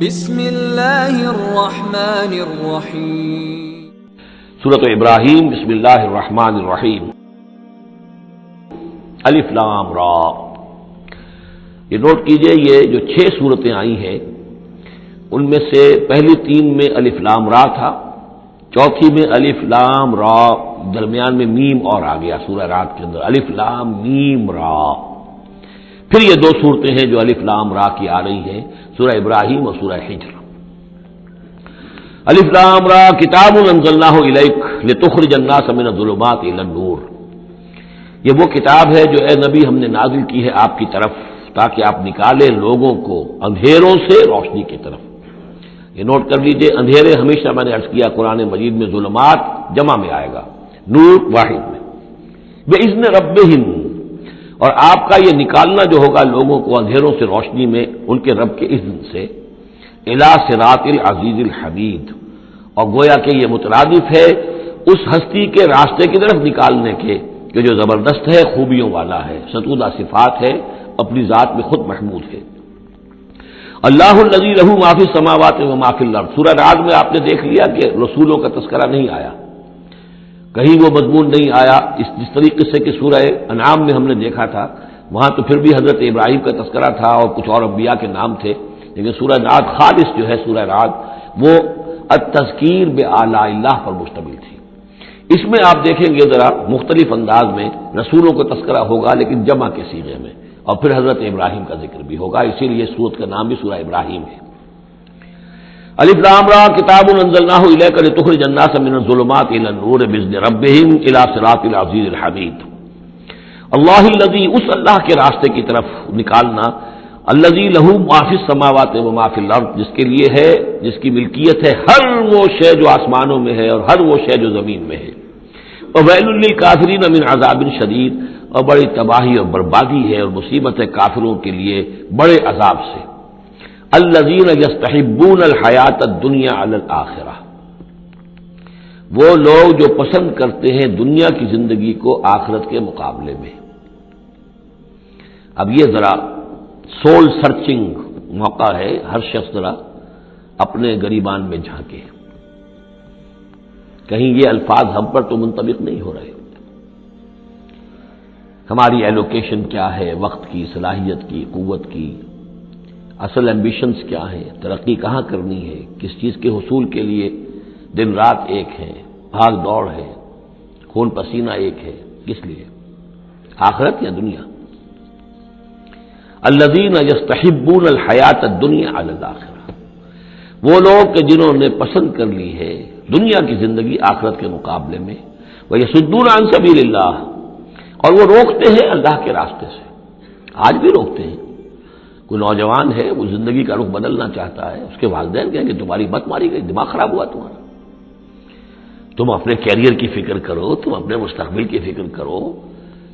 بسم اللہ الرحمن الرحیم۔ سورۃ ابراہیم، بسم اللہ الرحمن الرحیم۔ الف لام را، یہ نوٹ کیجئے یہ جو 6 سورتیں آئی ہیں ان میں سے پہلی 3 میں الف لام را تھا، چوتھی میں الف لام را، درمیان میں میم اور آ گیا سورہ رات کے اندر الف لام میم را۔ پھر یہ 2 صورتیں ہیں جو الف لام را کی آ رہی ہیں، سورہ ابراہیم اور سورہ حجر۔ الف لام را کتاب انزلناہ الیک لتخرج الناس من الظلمات الی النور، یہ وہ کتاب ہے جو اے نبی ہم نے نازل کی ہے آپ کی طرف تاکہ آپ نکالیں لوگوں کو اندھیروں سے روشنی کی طرف۔ یہ نوٹ کر لیجئے، اندھیرے ہمیشہ میں نے عرض کیا قرآن مجید میں ظلمات جمع میں آئے گا، نور واحد میں۔ بِإِذْنِ رَبِّهِمْ، اور آپ کا یہ نکالنا جو ہوگا لوگوں کو اندھیروں سے روشنی میں ان کے رب کے اذن سے، اِلَى صِرَاطِ الْعَزِيزِ الْحَمِيدِ، اور گویا کہ یہ مترادف ہے اس ہستی کے راستے کی طرف نکالنے کے کہ جو زبردست ہے، خوبیوں والا ہے، ستودہ صفات ہے، اپنی ذات میں خود محمود ہے۔ اللہ الذی لہ ما فی السماوات و ما فی الارض، سورہ رعد میں آپ نے دیکھ لیا کہ رسولوں کا تذکرہ نہیں آیا، کہیں وہ مضمون نہیں آیا، جس طریقے سے کہ سورہ انعام میں ہم نے دیکھا تھا وہاں تو پھر بھی حضرت ابراہیم کا تذکرہ تھا اور کچھ اور انبیاء کے نام تھے، لیکن سورہ رعد خالص جو ہے سورہ رعد وہ التذکیر بآلاء اللہ پر مشتمل تھی۔ اس میں آپ دیکھیں گے ذرا مختلف انداز میں رسولوں کا تذکرہ ہوگا لیکن جمع کے صیغے میں، اور پھر حضرت ابراہیم کا ذکر بھی ہوگا، اسی لیے سورت کا نام بھی سورہ ابراہیم ہے۔ الف لام را کتاب انزلناہ الیک لتخرج الناس من الظلمات الی النور باذن ربہم الی صراط العزیز الحمید۔ اللہ الذی، اس اللہ کے راستے کی طرف نکالنا، الذی لہ ما فی السماوات و ما فی الارض، جس کے لیے ہے، جس کی ملکیت ہے ہر وہ شے جو آسمانوں میں ہے اور ہر وہ شے جو زمین میں ہے۔ وویل للکافرین من عذاب شدید، اور بڑی تباہی اور بربادی ہے اور مصیبت ہے کافروں کے لیے بڑے عذاب سے۔ الذین یستحبون الحیات الدنیا علی الآخرہ، وہ لوگ جو پسند کرتے ہیں دنیا کی زندگی کو آخرت کے مقابلے میں۔ اب یہ ذرا سول سرچنگ موقع ہے، ہر شخص ذرا اپنے گریبان میں جھانکے، کہیں یہ الفاظ ہم پر تو منطبق نہیں ہو رہے۔ ہماری ایلوکیشن کیا ہے، وقت کی، صلاحیت کی، قوت کی، اصل ایمبیشنز کیا ہیں، ترقی کہاں کرنی ہے، کس چیز کے حصول کے لیے دن رات ایک ہے، بھاگ دوڑ ہے، خون پسینہ ایک ہے، کس لیے؟ آخرت یا دنیا؟ الذین یستحبون الحیات الدنیا علی الآخرہ، وہ لوگ کہ جنہوں نے پسند کر لی ہے دنیا کی زندگی آخرت کے مقابلے میں، ویصدون عن سبیل اللہ، اور وہ روکتے ہیں اللہ کے راستے سے، آج بھی روکتے ہیں۔ کوئی نوجوان ہے وہ زندگی کا رخ بدلنا چاہتا ہے، اس کے والدین کہیں کہ تمہاری مت ماری گئی، دماغ خراب ہوا تمہارا، تم اپنے کیریئر کی فکر کرو، تم اپنے مستقبل کی فکر کرو،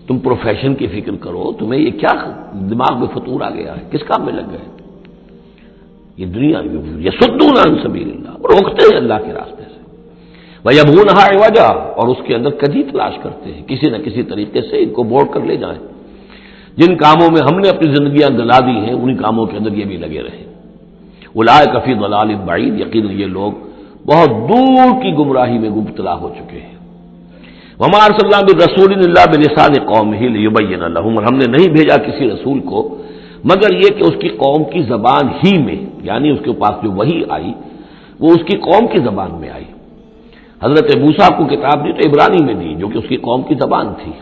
تم پروفیشن کی فکر کرو، تمہیں یہ کیا دماغ میں فطور آ گیا ہے، کس کام میں لگ گئے؟ یہ دنیا یصدون عن سبیل اللہ، روکتے ہیں اللہ کے راستے سے، وَيَبْغُونَهَا عِوَجًا، اور اس کے اندر کجی تلاش کرتے ہیں، کسی نہ کسی طریقے سے ان کو موڑ کر لے جائیں۔ جن کاموں میں ہم نے اپنی زندگیاں گلا دی ہیں انہی کاموں کے اندر یہ بھی لگے رہے۔ اولئک فی ضلال بعید، یقیناً یہ لوگ بہت دور کی گمراہی میں مبتلا ہو چکے ہیں۔ وما ارسلنا بالرسول الا بلسان قومہ لیبین لہم، اور ہم نے نہیں بھیجا کسی رسول کو مگر یہ کہ اس کی قوم کی زبان ہی میں، یعنی اس کے پاس جو وحی آئی وہ اس کی قوم کی زبان میں آئی۔ حضرت موسیٰ کو کتاب دی تو عبرانی میں دی جو کہ اس کی قوم کی زبان تھی،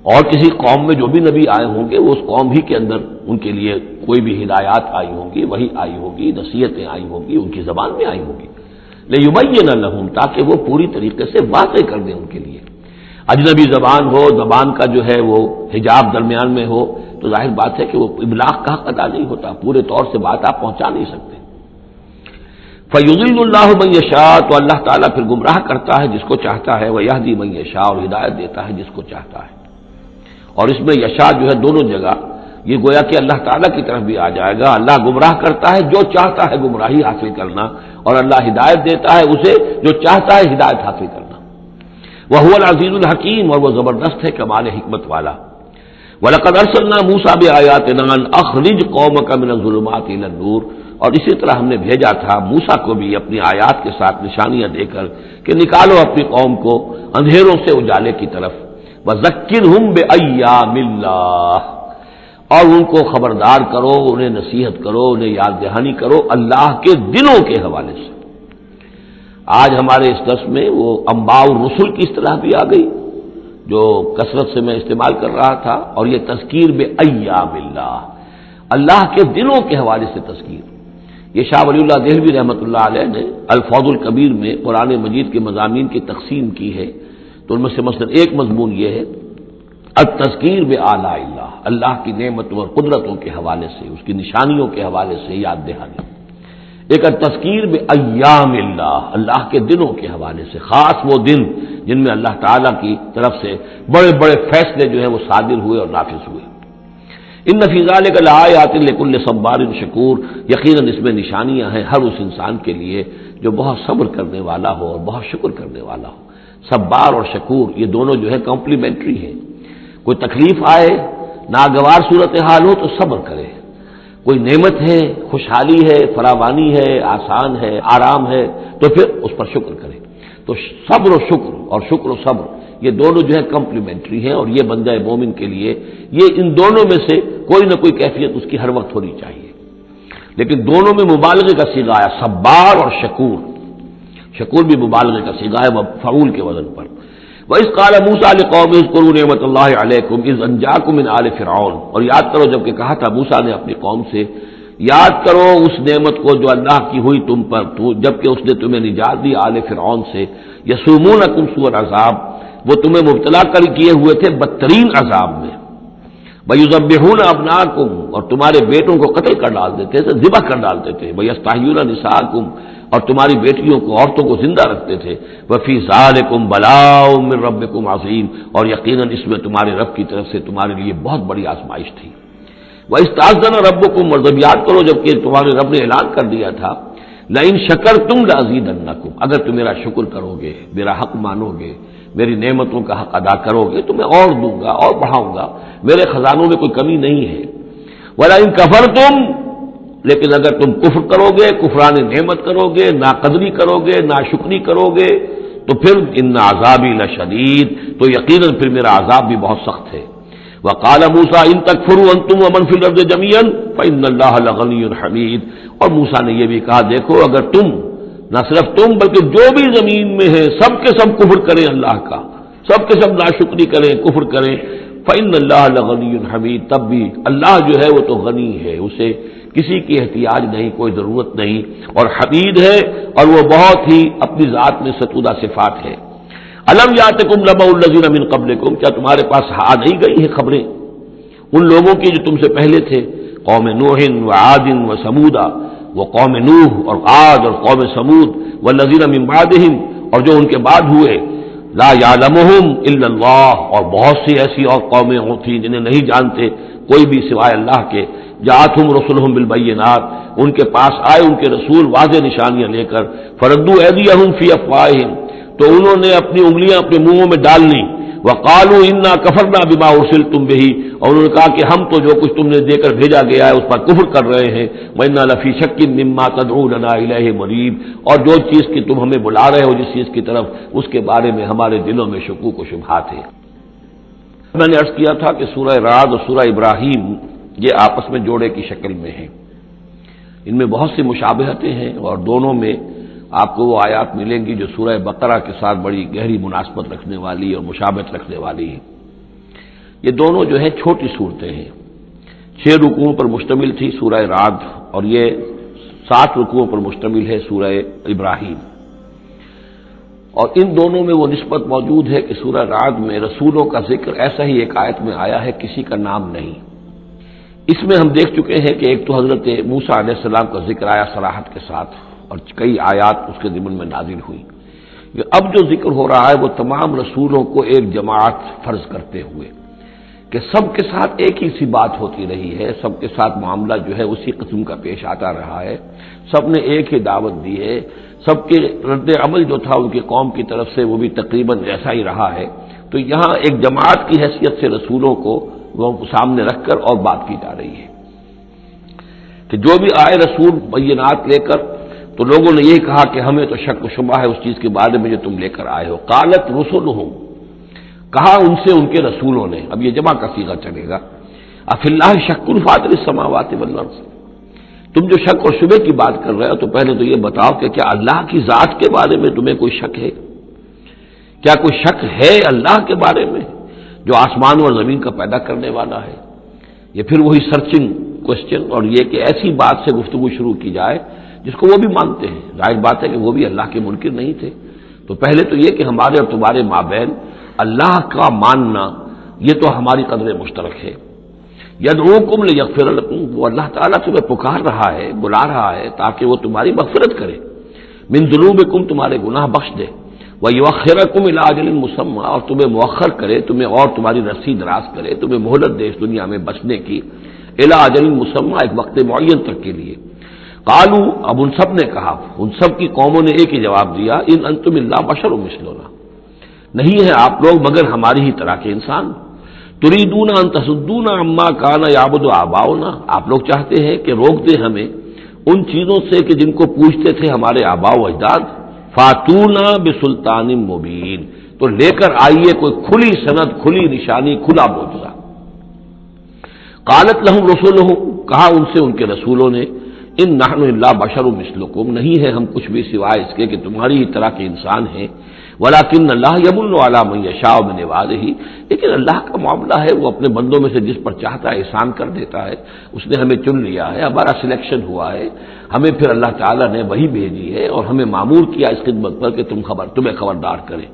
اور کسی قوم میں جو بھی نبی آئے ہوں گے وہ اس قوم ہی کے اندر ان کے لیے کوئی بھی ہدایات آئی ہوں گی، وحی آئی ہوگی، نصیحتیں آئی ہوں گی، ان کی زبان میں آئی ہوگی، لیبین لہم، تاکہ وہ پوری طریقے سے واضح کر دیں ان کے لیے۔ اجنبی زبان ہو، زبان کا جو ہے وہ حجاب درمیان میں ہو تو ظاہر بات ہے کہ وہ ابلاغ کا حق ادا نہیں ہوتا، پورے طور سے بات آپ پہنچا نہیں سکتے۔ فَيُضِلُّ اللَّهُ مَن يَشَاءُ، تو اللہ تعالیٰ پھر گمراہ کرتا ہے جس کو چاہتا ہے، وَيَهْدِي مَن يَشَاءُ، اور ہدایت دیتا ہے جس کو چاہتا ہے۔ اور اس میں یشاء جو ہے دونوں جگہ یہ گویا کہ اللہ تعالیٰ کی طرف بھی آ جائے گا، اللہ گمراہ کرتا ہے جو چاہتا ہے گمراہی حاصل کرنا، اور اللہ ہدایت دیتا ہے اسے جو چاہتا ہے ہدایت حاصل کرنا۔ وَهُوَ الْعَزِيزُ الْحَكِيمُ، اور وہ زبردست ہے کمال حکمت والا۔ وَلَقَدْ أَرْسَلْنَا مُوسَىٰ بِآيَاتِنَا أَنْ أَخْرِجْ قَوْمَكَ مِنَ الظُّلُمَاتِ إِلَى النُّورِ، اور اسی طرح ہم نے بھیجا تھا موسیٰ کو بھی اپنی آیات کے ساتھ نشانیاں دے کر کہ نکالو اپنی قوم کو اندھیروں سے اجالے کی طرف، وَذَكِّرْهُمْ بِأَيَّامِ اللَّهِ، اور ان کو خبردار کرو، انہیں نصیحت کرو، انہیں یاد دہانی کرو اللہ کے دنوں کے حوالے سے۔ آج ہمارے اس درس میں وہ انباء الرسل کی اصطلاح بھی آ گئی جو کثرت سے میں استعمال کر رہا تھا، اور یہ تذکیر بِأَيَّامِ اللَّهِ، اللہ کے دنوں کے حوالے سے تذکیر۔ یہ شاہ ولی اللہ دہلوی رحمۃ اللہ علیہ نے الفوز الکبیر میں قرآن مجید کے مضامین کی تقسیم کی ہے، تو ان میں سے مثلا ایک مضمون یہ ہے التذکیر بآلاء اللہ، اللہ کی نعمتوں اور قدرتوں کے حوالے سے، اس کی نشانیوں کے حوالے سے یاد دہانی۔ ایک التذکیر بایام اللہ، اللہ کے دنوں کے حوالے سے، خاص وہ دن جن میں اللہ تعالیٰ کی طرف سے بڑے بڑے فیصلے جو ہے وہ صادر ہوئے اور نافذ ہوئے۔ ان فی ذلک لآیات لکل صبار شکور، یقیناً اس میں نشانیاں ہیں ہر اس انسان کے لیے جو بہت صبر کرنے والا ہو اور بہت شکر کرنے والا ہو۔ صبار اور شکور یہ دونوں جو ہے کمپلیمنٹری ہیں۔ کوئی تکلیف آئے، ناگوار صورتحال ہو تو صبر کرے، کوئی نعمت ہے، خوشحالی ہے، فراوانی ہے، آسان ہے، آرام ہے تو پھر اس پر شکر کرے۔ تو صبر و شکر اور شکر و صبر یہ دونوں جو ہے کمپلیمنٹری ہیں، اور یہ بندہ مومن کے لیے یہ ان دونوں میں سے کوئی نہ کوئی کیفیت اس کی ہر وقت ہونی چاہیے۔ لیکن دونوں میں مبالغے کا صیغہ آیا، صبار اور شکور۔ شکور بھی مبالغے کا صیغہ ہے مفعول کے وزن پر۔ وَإِذْ قَالَ مُوسَىٰ لِقَوْمِهِ اذْكُرُوا نِعْمَتَ اللَّهِ عَلَيْكُمْ إِذْ أَنجَاكُم مِّنْ آلِ فِرْعَوْنَ، اور یاد کرو جب کہ کہا تھا موسیٰ نے اپنی قوم سے، یاد کرو اس نعمت کو جو اللہ کی ہوئی تم پر، جبکہ اس نے تمہیں نجات دی آل فرعون سے، یسومونکم سوء العذاب، وہ تمہیں مبتلا کر کیے ہوئے تھے بدترین عذاب میں، وَيُذَبِّحُونَ أَبْنَاءَكُمْ، اور تمہارے بیٹوں کو قتل کر ڈال دیتے تھے، ذبح کر ڈالتے تھے، وَيَسْتَحْيُونَ نِسَاءَكُمْ، اور تمہاری بیٹیوں کو، عورتوں کو زندہ رکھتے تھے، وَفِي ذَلِكُمْ بَلَاءٌ مِّن رَّبِّكُمْ عَظِيمٌ، اور یقیناً اس میں تمہارے رب کی طرف سے تمہارے لیے بہت بڑی آزمائش تھی۔ وَإِسْتَأْذَنَ رَبُّكُمْ، اور جب یاد کرو جب کہ تمہارے رب نے اعلان کر دیا تھا، لَئِن شَكَرْتُمْ لَأَزِيدَنَّكُمْ، اگر تم میرا شکر کرو گے، میرا حق مانو گے، میری نعمتوں کا حق ادا کرو گے تو میں اور دوں گا اور بڑھاؤں گا، میرے خزانوں میں کوئی کمی نہیں ہے۔ وَلَئِن كَفَرْتُمْ، لیکن اگر تم کفر کرو گے، کفران نعمت کرو گے، ناقدری کرو گے، ناشکری کرو گے، تو پھر ان عذابی لشدید، تو یقیناً پھر میرا عذاب بھی بہت سخت ہے۔ وقال موسیٰ ان تکفروا انتم ومن فی الارض جميعا فإن اللہ لغنی حمید، اور موسیٰ نے یہ بھی کہا دیکھو اگر تم، نہ صرف تم بلکہ جو بھی زمین میں ہے سب کے سب کفر کریں اللہ کا، سب کے سب ناشکری کریں، کفر کریں، فإن اللہ لغنی حمید، تب بھی اللہ جو ہے وہ تو غنی ہے، اسے کسی کی احتیاج نہیں، کوئی ضرورت نہیں، اور حمید ہے، اور وہ بہت ہی اپنی ذات میں ستودہ صفات ہے۔ الم یاتکم نبأ الذین من قبلکم، کیا تمہارے پاس آ نہیں گئی ہیں خبریں ان لوگوں کی جو تم سے پہلے تھے، قوم نوح وعاد وثمود، وہ قوم نوح اور عاد اور قوم ثمود، والذین من بعدہم، اور جو ان کے بعد ہوئے، لا یعلمہم الا اللہ، اور بہت سی ایسی اور قومیں تھیں جنہیں نہیں جانتے کوئی بھی سوائے اللہ کے، جاءتہم رسلہم بالبینات، ان کے پاس آئے ان کے رسول واضح نشانیاں لے کر، فردوا ایدیہم فی افواہہم، تو انہوں نے اپنی انگلیاں اپنے منہوں میں ڈال لیں، وقالوا انا کفرنا بما ارسلتم به، اور انہوں نے کہا کہ ہم تو جو کچھ تم نے دے کر بھیجا گیا ہے اس پر کفر کر رہے ہیں، وانا لفی شک مما تدعوننا الیہ مریب، اور جو چیز کی تم ہمیں بلا رہے ہو جس چیز کی طرف، اس کے بارے میں ہمارے دلوں میں شکوک و شبہات ہیں۔ میں نے عرض کیا تھا کہ سورہ رعد اور سورہ ابراہیم یہ آپس میں جوڑے کی شکل میں ہیں، ان میں بہت سی مشابہتیں ہیں، اور دونوں میں آپ کو وہ آیات ملیں گی جو سورہ بقرہ کے ساتھ بڑی گہری مناسبت رکھنے والی اور مشابہت رکھنے والی ہیں۔ یہ دونوں جو ہیں چھوٹی صورتیں ہیں، 6 رکوعوں پر مشتمل تھی سورہ رعد، اور یہ 7 رکوعوں پر مشتمل ہے سورہ ابراہیم، اور ان دونوں میں وہ نسبت موجود ہے کہ سورہ رعد میں رسولوں کا ذکر ایسا ہی ایک آیت میں آیا ہے، کسی کا نام نہیں۔ اس میں ہم دیکھ چکے ہیں کہ ایک تو حضرت موسیٰ علیہ السلام کا ذکر آیا صراحت کے ساتھ، اور کئی آیات اس کے ضمن میں نازل ہوئی۔ اب جو ذکر ہو رہا ہے وہ تمام رسولوں کو ایک جماعت فرض کرتے ہوئے کہ سب کے ساتھ ایک ہی سی بات ہوتی رہی ہے، سب کے ساتھ معاملہ جو ہے اسی قسم کا پیش آتا رہا ہے، سب نے ایک ہی دعوت دی ہے، سب کے رد عمل جو تھا ان کی قوم کی طرف سے وہ بھی تقریباً ایسا ہی رہا ہے، تو یہاں ایک جماعت کی حیثیت سے رسولوں کو وہ سامنے رکھ کر اور بات کی جا رہی ہے کہ جو بھی آئے رسول بینات لے کر تو لوگوں نے یہ کہا کہ ہمیں تو شک و شبہ ہے اس چیز کے بارے میں جو تم لے کر آئے ہو. قالت رسلہم، کہا ان سے ان کے رسولوں نے، اب یہ جمع کا صیغہ چلے گا، افی اللہ شک فاطر السماوات والارض، تم جو شک اور شبہ کی بات کر رہے ہو تو پہلے تو یہ بتاؤ کہ کیا اللہ کی ذات کے بارے میں تمہیں کوئی شک ہے؟ کیا کوئی شک ہے اللہ کے بارے میں جو آسمان اور زمین کا پیدا کرنے والا ہے؟ یہ پھر وہی سرچنگ کوشچن، اور یہ کہ ایسی بات سے گفتگو شروع کی جائے جس کو وہ بھی مانتے ہیں. ظاہر بات ہے کہ وہ بھی اللہ کے منکر نہیں تھے. تو پہلے تو یہ کہ ہمارے اور تمہارے مابین اللہ کا ماننا یہ تو ہماری قدر مشترک ہے. یدعوکم لیغفر لکم، وہ اللہ تعالیٰ تمہیں پکار رہا ہے، بلا رہا ہے تاکہ وہ تمہاری مغفرت کرے، من ذنوبکم، تمہارے گناہ بخش دے، ویؤخرکم الی اجل مسمى، اور تمہیں مؤخر کرے، تمہیں اور تمہاری رسی دراز کرے، تمہیں مہلت دے اس دنیا میں بچنے کی، الی اجل مسمى، ایک وقت معین تک کے لیے. قالوا، اب ان سب نے کہا، ان سب کی قوموں نے ایک ہی جواب دیا، ان انتم الا بشر مثلنا، نہیں ہے آپ لوگ مگر ہماری ہی طرح کے انسان. تریدون ان تصدونا عما کان یعبد آباؤنا، آپ لوگ چاہتے ہیں کہ روک دیں ہمیں ان چیزوں سے کہ جن کو پوجتے تھے ہمارے آباء و اجداد. فاتونا بسلطان مبین، تو لے کر آئیے کوئی کھلی سند، کھلی نشانی، کھلا معجزہ. قالت لهم رسلهم، کہا ان سے ان کے رسولوں نے، ان نحن الا بشر مثلکم، نہیں ہے ہم کچھ بھی سوائے اس کے کہ تمہاری ہی طرح کے انسان ہیں. ولکن اللہ یمن علی من یشاء من عبادہ، لیکن اللہ کا معاملہ ہے وہ اپنے بندوں میں سے جس پر چاہتا ہے احسان کر دیتا ہے. اس نے ہمیں چن لیا ہے، ہمارا سلیکشن ہوا ہے، ہمیں پھر اللہ تعالیٰ نے وہی بھیجی ہے اور ہمیں معمور کیا اس خدمت پر کہ تمہیں خبردار کرے.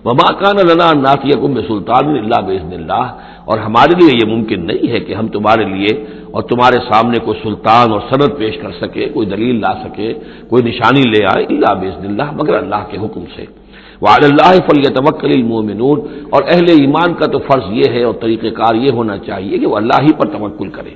وما کان لنا ان ناتیکم بسلطان الا باذن اللہ، اور ہمارے لیے یہ ممکن نہیں ہے کہ ہم تمہارے لیے اور تمہارے سامنے کوئی سلطان اور سند پیش کر سکے، کوئی دلیل لا سکے، کوئی نشانی لے آئے، الا باذن اللہ، مگر اللہ کے حکم سے. وعلی اللہ فلیتوکل المؤمنون، اور اہل ایمان کا تو فرض یہ ہے اور طریقہ کار یہ ہونا چاہیے کہ وہ اللہ ہی پر توکل کرے.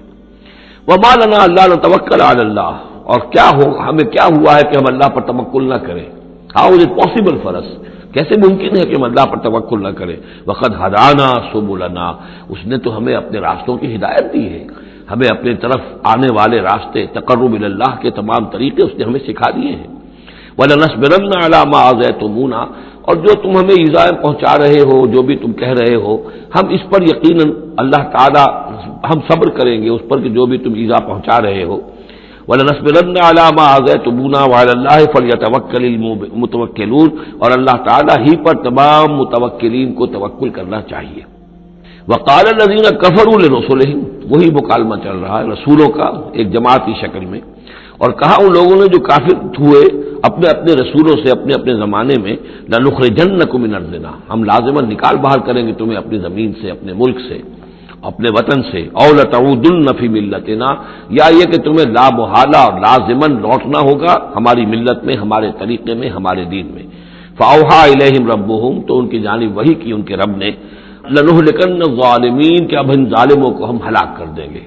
وما لنا الا نتوکل علی اللہ، اور کیا ہو ہمیں کیا ہوا ہے کہ ہم اللہ پر توکل نہ کریں؟ How is it possible for us, کیسے ممکن ہے کہ ہم اللہ پر توکل نہ کریں؟ وقد ہدانا سبلنا، اس نے تو ہمیں اپنے راستوں کی ہدایت دی ہے، ہمیں اپنے طرف آنے والے راستے، تقرب الی اللہ کے تمام طریقے اس نے ہمیں سکھا دیے ہیں. وَلَنَصْبِرَنَّ عَلَىٰ مَا آذَيْتُمُونَا، اور جو تم ہمیں ایذائیں پہنچا رہے ہو، جو بھی تم کہہ رہے ہو، ہم اس پر یقیناً اللہ تعالیٰ ہم صبر کریں گے اس پر کہ جو بھی تم ایذا پہنچا رہے ہو. وَلَنَصْبِرَنَّ عَلَىٰ مَا آذَيْتُمُونَا وَعَلَى اللَّهِ فَلْيَتَوَكَّلِ الْمُتَوَكِّلُونَ، اور اللہ تعالیٰ ہی پر تمام متوکلین کو توکل کرنا چاہیے. وَقَالَ الَّذِينَ كَفَرُوا لِرُسُلِهِمْ، وہی مکالمہ چل رہا ہے رسولوں کا ایک جماعتی شکل میں، اور کہا ان لوگوں نے جو کافر ہوئے اپنے اپنے رسولوں سے اپنے اپنے زمانے میں، لَنُخْرِجَنَّكُم مِّنْ أَرْضِنَا، ہم لازماً نکال باہر کریں گے تمہیں اپنی زمین سے، اپنے ملک سے، اپنے وطن سے، أَوْ لَتَعُودُنَّ فِي مِلَّتِنَا، یا یہ کہ تمہیں لا محالہ اور لازماً لوٹنا ہوگا ہماری ملت میں، ہمارے طریقے میں، ہمارے دین میں. فَأَوْحَىٰ إِلَيْهِمْ رَبُّهُمْ، تو ان کی جانب وحی کی ان کے رب نے، لَنُهْلِكَنَّ الظَّالِمِينَ، کہ اب ان ظالموں کو ہم ہلاک کر دیں گے.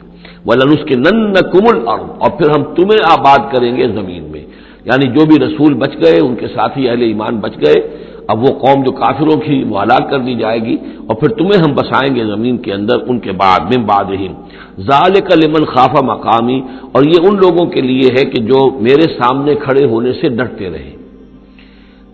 وَلَنُسْكِنَنَّكُمُ الْأَرْضَ، اور پھر ہم تمہیں آباد کریں گے زمین میں. یعنی جو بھی رسول بچ گئے، ان کے ساتھی اہل ایمان بچ گئے، اب وہ قوم جو کافروں کی وہ ہلاک کر دی جائے گی، اور پھر تمہیں ہم بسائیں گے زمین کے اندر ان کے بعد، من بعدہم. ذالک لمن خاف مقامی، اور یہ ان لوگوں کے لیے ہے کہ جو میرے سامنے کھڑے ہونے سے ڈرتے رہیں،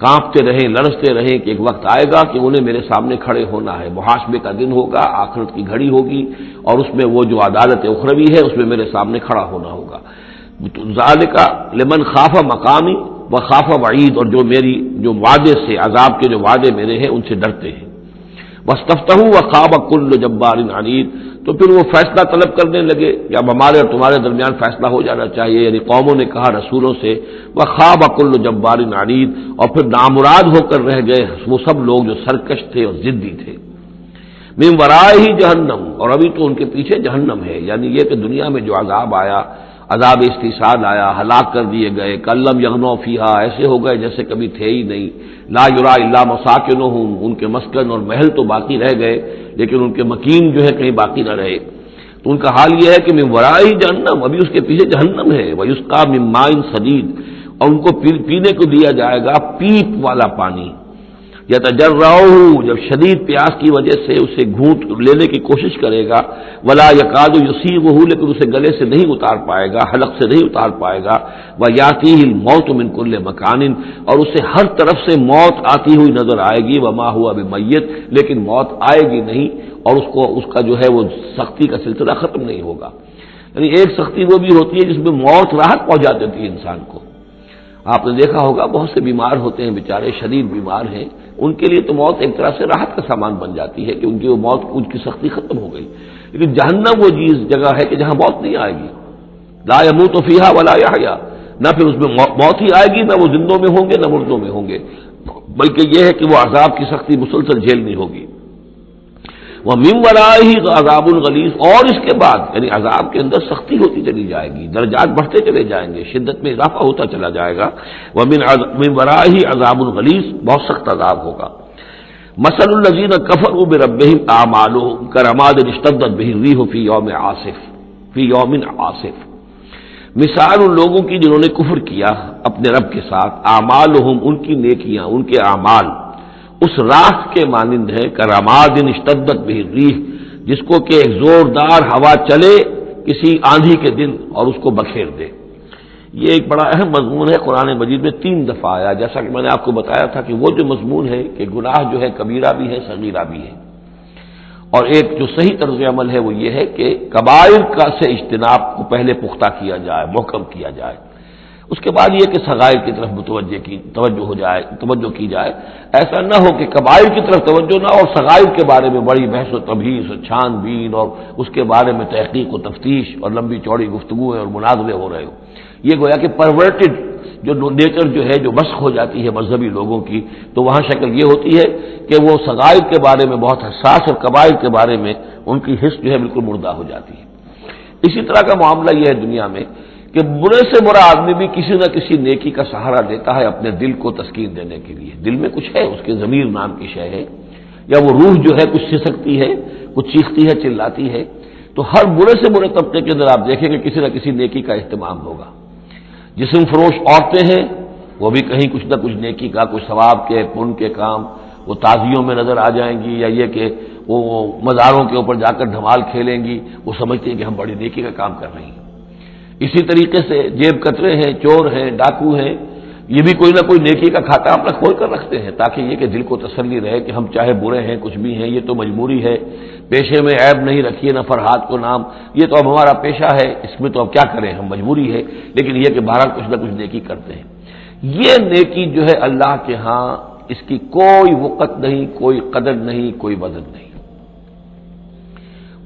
کانپتے رہیں، لرزتے رہیں کہ ایک وقت آئے گا کہ انہیں میرے سامنے کھڑے ہونا ہے، محاسبے کا دن ہوگا، آخرت کی گھڑی ہوگی، اور اس میں وہ جو عدالت اخروی ہے اس میں میرے سامنے کھڑا ہونا ہوگا. ذالک لمن خاف مقامی و خاف وعید، اور جو وعدے سے، عذاب کے جو وعدے میرے ہیں ان سے ڈرتے ہیں. واستفتحوا وخاب كل جبار عنید، تو پھر وہ فیصلہ طلب کرنے لگے کہ اب ہمارے اور تمہارے درمیان فیصلہ ہو جانا چاہیے. یعنی قوموں نے کہا رسولوں سے، وخاب كل جبار عنید، اور پھر نامراد ہو کر رہ گئے وہ سب لوگ جو سرکش تھے اور ضدی تھے. من ورائہ جہنم، اور ابھی تو ان کے پیچھے جہنم ہے. یعنی یہ کہ دنیا میں جو عذاب آیا، عذاب استحصال آیا، ہلاک کر دیے گئے، کلم یغنوا فیہا، ایسے ہو گئے جیسے کبھی تھے ہی نہیں. لا یرا الا مساکنہم، ان کے مسکن اور محل تو باقی رہ گئے لیکن ان کے مکین جو ہے کہیں باقی نہ رہے. تو ان کا حال یہ ہے کہ من ورائہ جہنم، ابھی اس کے پیچھے جہنم ہے. ویسقا من ماء صدید، اور ان کو پینے کو دیا جائے گا پیپ والا پانی. یتجرعہ، جب شدید پیاس کی وجہ سے اسے گھونٹ لینے کی کوشش کرے گا، ولا یکاد یسیغہ، لیکن اسے گلے سے نہیں اتار پائے گا، حلق سے نہیں اتار پائے گا، ویاتیہ الموت من کل مکان، اور اسے ہر طرف سے موت آتی ہوئی نظر آئے گی، وما ہوا بمیت، لیکن موت آئے گی نہیں، اور اس کا جو ہے وہ سختی کا سلسلہ ختم نہیں ہوگا۔ یعنی ایک سختی وہ بھی ہوتی ہے جس میں موت راحت پہنچا دیتی ہے انسان کو۔ آپ نے دیکھا ہوگا بہت سے بیمار ہوتے ہیں بیچارے، شدید بیمار ہیں، ان کے لیے تو موت ایک طرح سے راحت کا سامان بن جاتی ہے کہ ان کی وہ موت، ان کی سختی ختم ہو گئی۔ لیکن جہنم وہ چیز جگہ ہے کہ جہاں موت نہیں آئے گی، لا يموت فیہا ولا یحیا، نہ پھر اس میں موت ہی آئے گی، نہ وہ زندوں میں ہوں گے نہ مردوں میں ہوں گے، بلکہ یہ ہے کہ وہ عذاب کی سختی مسلسل جھیلنی ہوگی۔ وَمِن وَرَائِهِ عَذَابٌ غَلِيظٌ، اور اس کے بعد یعنی عذاب کے اندر سختی ہوتی چلی جائے گی، درجات بڑھتے چلے جائیں گے، شدت میں اضافہ ہوتا چلا جائے گا۔ وَمِن وَرَائِهِ عَذَابٌ غَلِيظٌ، بہت سخت عذاب ہوگا۔ مَثَلُ الَّذِينَ كَفَرُوا بِرَبِّهِمْ أَعْمَالُهُمْ كَرَمَادٍ اشْتَدَّتْ بِهِ الرِّيحُ فِي يَوْمٍ عَاصِفٍ، مثال ان لوگوں کی جنہوں نے کفر کیا اپنے رب کے ساتھ، اعمالہم، ان کی نیکیاں، ان کے اعمال اس راکھ کے مانند ہے، کرماد اشتدت بہ الریح، جس کو کہ ایک زوردار ہوا چلے کسی آندھی کے دن اور اس کو بکھیر دے۔ یہ ایک بڑا اہم مضمون ہے، قرآن مجید میں 3 دفعہ آیا، جیسا کہ میں نے آپ کو بتایا تھا کہ وہ جو مضمون ہے کہ گناہ جو ہے کبیرہ بھی ہے صغیرہ بھی ہے، اور ایک جو صحیح طرز عمل ہے وہ یہ ہے کہ کبائر کا سے اجتناب کو پہلے پختہ کیا جائے، محکم کیا جائے، اس کے بعد یہ کہ صغائر کی طرف توجہ کی جائے۔ ایسا نہ ہو کہ کبائر کی طرف توجہ نہ ہو اور صغائر کے بارے میں بڑی بحث و تبحیث اور چھان بین اور اس کے بارے میں تحقیق و تفتیش اور لمبی چوڑی گفتگویں اور مناظرے ہو رہے ہو۔ یہ گویا کہ پرورٹڈ جو نیچر جو ہے، جو مسخ ہو جاتی ہے مذہبی لوگوں کی، تو وہاں شکل یہ ہوتی ہے کہ وہ صغائر کے بارے میں بہت حساس اور کبائر کے بارے میں ان کی حس جو ہے بالکل مردہ ہو جاتی ہے۔ اسی طرح کا معاملہ یہ ہے دنیا میں کہ برے سے برا آدمی بھی کسی نہ کسی نیکی کا سہارا لیتا ہے اپنے دل کو تسکین دینے کے لیے۔ دل میں کچھ ہے، اس کے ضمیر نام کی شے ہے، یا وہ روح جو ہے کچھ سسکتی ہے، کچھ چیختی ہے، چلاتی ہے، تو ہر برے سے برے طبقے کے اندر آپ دیکھیں گے کسی نہ کسی نیکی کا اہتمام ہوگا۔ جسم فروش عورتیں ہیں، وہ بھی کہیں کچھ نہ کچھ نیکی کا، کچھ ثواب کے، پن کے کام وہ تازیوں میں نظر آ جائیں گی، یا یہ کہ وہ مزاروں کے اوپر جا کر دھمال کھیلیں گی، وہ سمجھتے ہیں کہ ہم بڑی نیکی کا کام کر رہی ہیں۔ اسی طریقے سے جیب کترے ہیں، چور ہیں، ڈاکو ہیں، یہ بھی کوئی نہ کوئی نیکی کا کھاتا اپنا کھول کر رکھتے ہیں تاکہ یہ کہ دل کو تسلی رہے کہ ہم چاہے برے ہیں، کچھ بھی ہیں، یہ تو مجبوری ہے، پیشے میں عیب نہیں رکھیے نہ فرحات کو نام، یہ تو اب ہمارا پیشہ ہے، اس میں تو اب کیا کریں، ہم مجبوری ہے، لیکن یہ کہ بہرحال کچھ نہ کچھ نیکی کرتے ہیں۔ یہ نیکی جو ہے اللہ کے ہاں اس کی کوئی وقت نہیں، کوئی قدر نہیں، کوئی وزن نہیں۔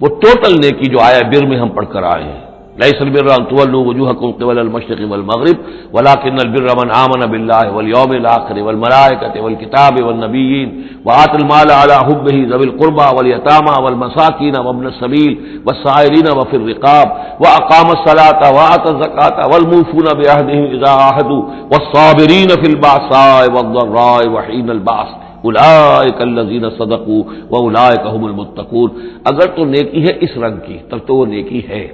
وہ ٹوٹل نیکی جو آیا بر میں ہم پڑھ کر آئے ہیں، ليس البر أن تولوا وجوهكم قبل المشرق والمغرب ولكن البر من آمن بالله واليوم الآخر والملائكة والكتاب والنبيين وآتى المال على حبه ذوي القربى واليتامى والمساكين وابن السبيل والسائلين وفي الرقاب وأقام الصلاة وآتى الزكاة والموفون بعهدهم إذا عاهدوا والصابرين في البأساء والضراء وحين البأس اولئک الذین صدقوا واولئک هم المتقون۔ اگر تو نیکی ہے اس رنگ کی تب تو وہ نیکی ہے،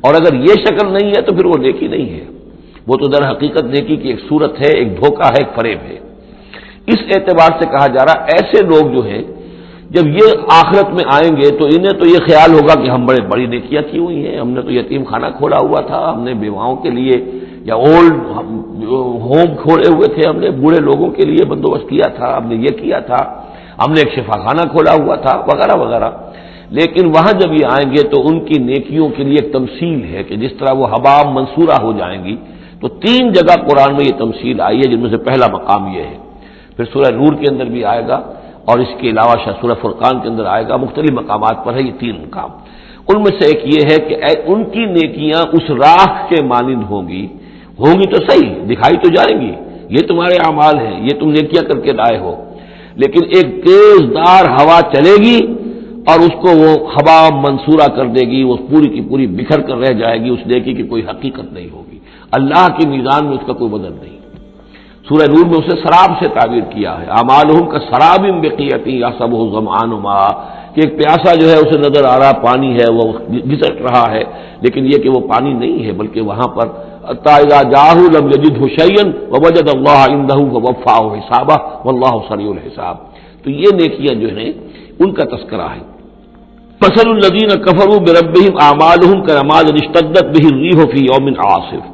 اور اگر یہ شکل نہیں ہے تو پھر وہ نیکی نہیں ہے، وہ تو در حقیقت نیکی کی ایک صورت ہے، ایک دھوکہ ہے، ایک فریب ہے۔ اس اعتبار سے کہا جا رہا ایسے لوگ جو ہیں جب یہ آخرت میں آئیں گے تو انہیں تو یہ خیال ہوگا کہ ہم بڑی نیکیاں کی ہوئی ہیں، ہم نے تو یتیم خانہ کھولا ہوا تھا، ہم نے بیواؤں کے لیے یا اولڈ ہوم کھولے ہوئے تھے، ہم نے بوڑھے لوگوں کے لیے بندوبست کیا تھا، ہم نے یہ کیا تھا، ہم نے ایک شفا خانہ کھولا ہوا تھا، وغیرہ وغیرہ۔ لیکن وہاں جب یہ آئیں گے تو ان کی نیکیوں کے لیے ایک تمثیل ہے کہ جس طرح وہ حباب منصورہ ہو جائیں گی۔ تو 3 جگہ قرآن میں یہ تمثیل آئی ہے، جن میں سے پہلا مقام یہ ہے، پھر سورہ نور کے اندر بھی آئے گا، اور اس کے علاوہ سورہ فرقان کے اندر آئے گا، مختلف مقامات پر ہے یہ 3 مقام۔ ان میں سے ایک یہ ہے کہ ان کی نیکیاں اس راہ کے مانند ہوں گی تو صحیح، دکھائی تو جائیں گی، یہ تمہارے اعمال ہیں، یہ تم نیکیاں کر کے لائے ہو، لیکن ایک تیز دار ہوا چلے گی اور اس کو وہ ہوا منصورہ کر دے گی، وہ پوری کی پوری بکھر کر رہ جائے گی، اس نیکی کی کوئی حقیقت نہیں ہوگی، اللہ کی میزان میں اس کا کوئی وزن نہیں۔ سورہ نور میں اسے سراب سے تعبیر کیا ہے، اعمالہم کسراب بقیعۃ یحسبہ الظمآن ماء، کہ ایک پیاسا جو ہے اسے نظر آ رہا پانی ہے، وہ گھسٹ رہا ہے، لیکن یہ کہ وہ پانی نہیں ہے بلکہ وہاں پر حتی اذا جاءہ لم یجدہ شیئا ووجد اللہ عندہ فوفاہ حسابہ واللہ سریع الحساب. تو یہ نیکیاں جو ہیں ان کا تذکرہ ہے. مثل الذین کفروا بربہم اعمالہم کرماد اشتدت بہ الریح فی یوم عاصف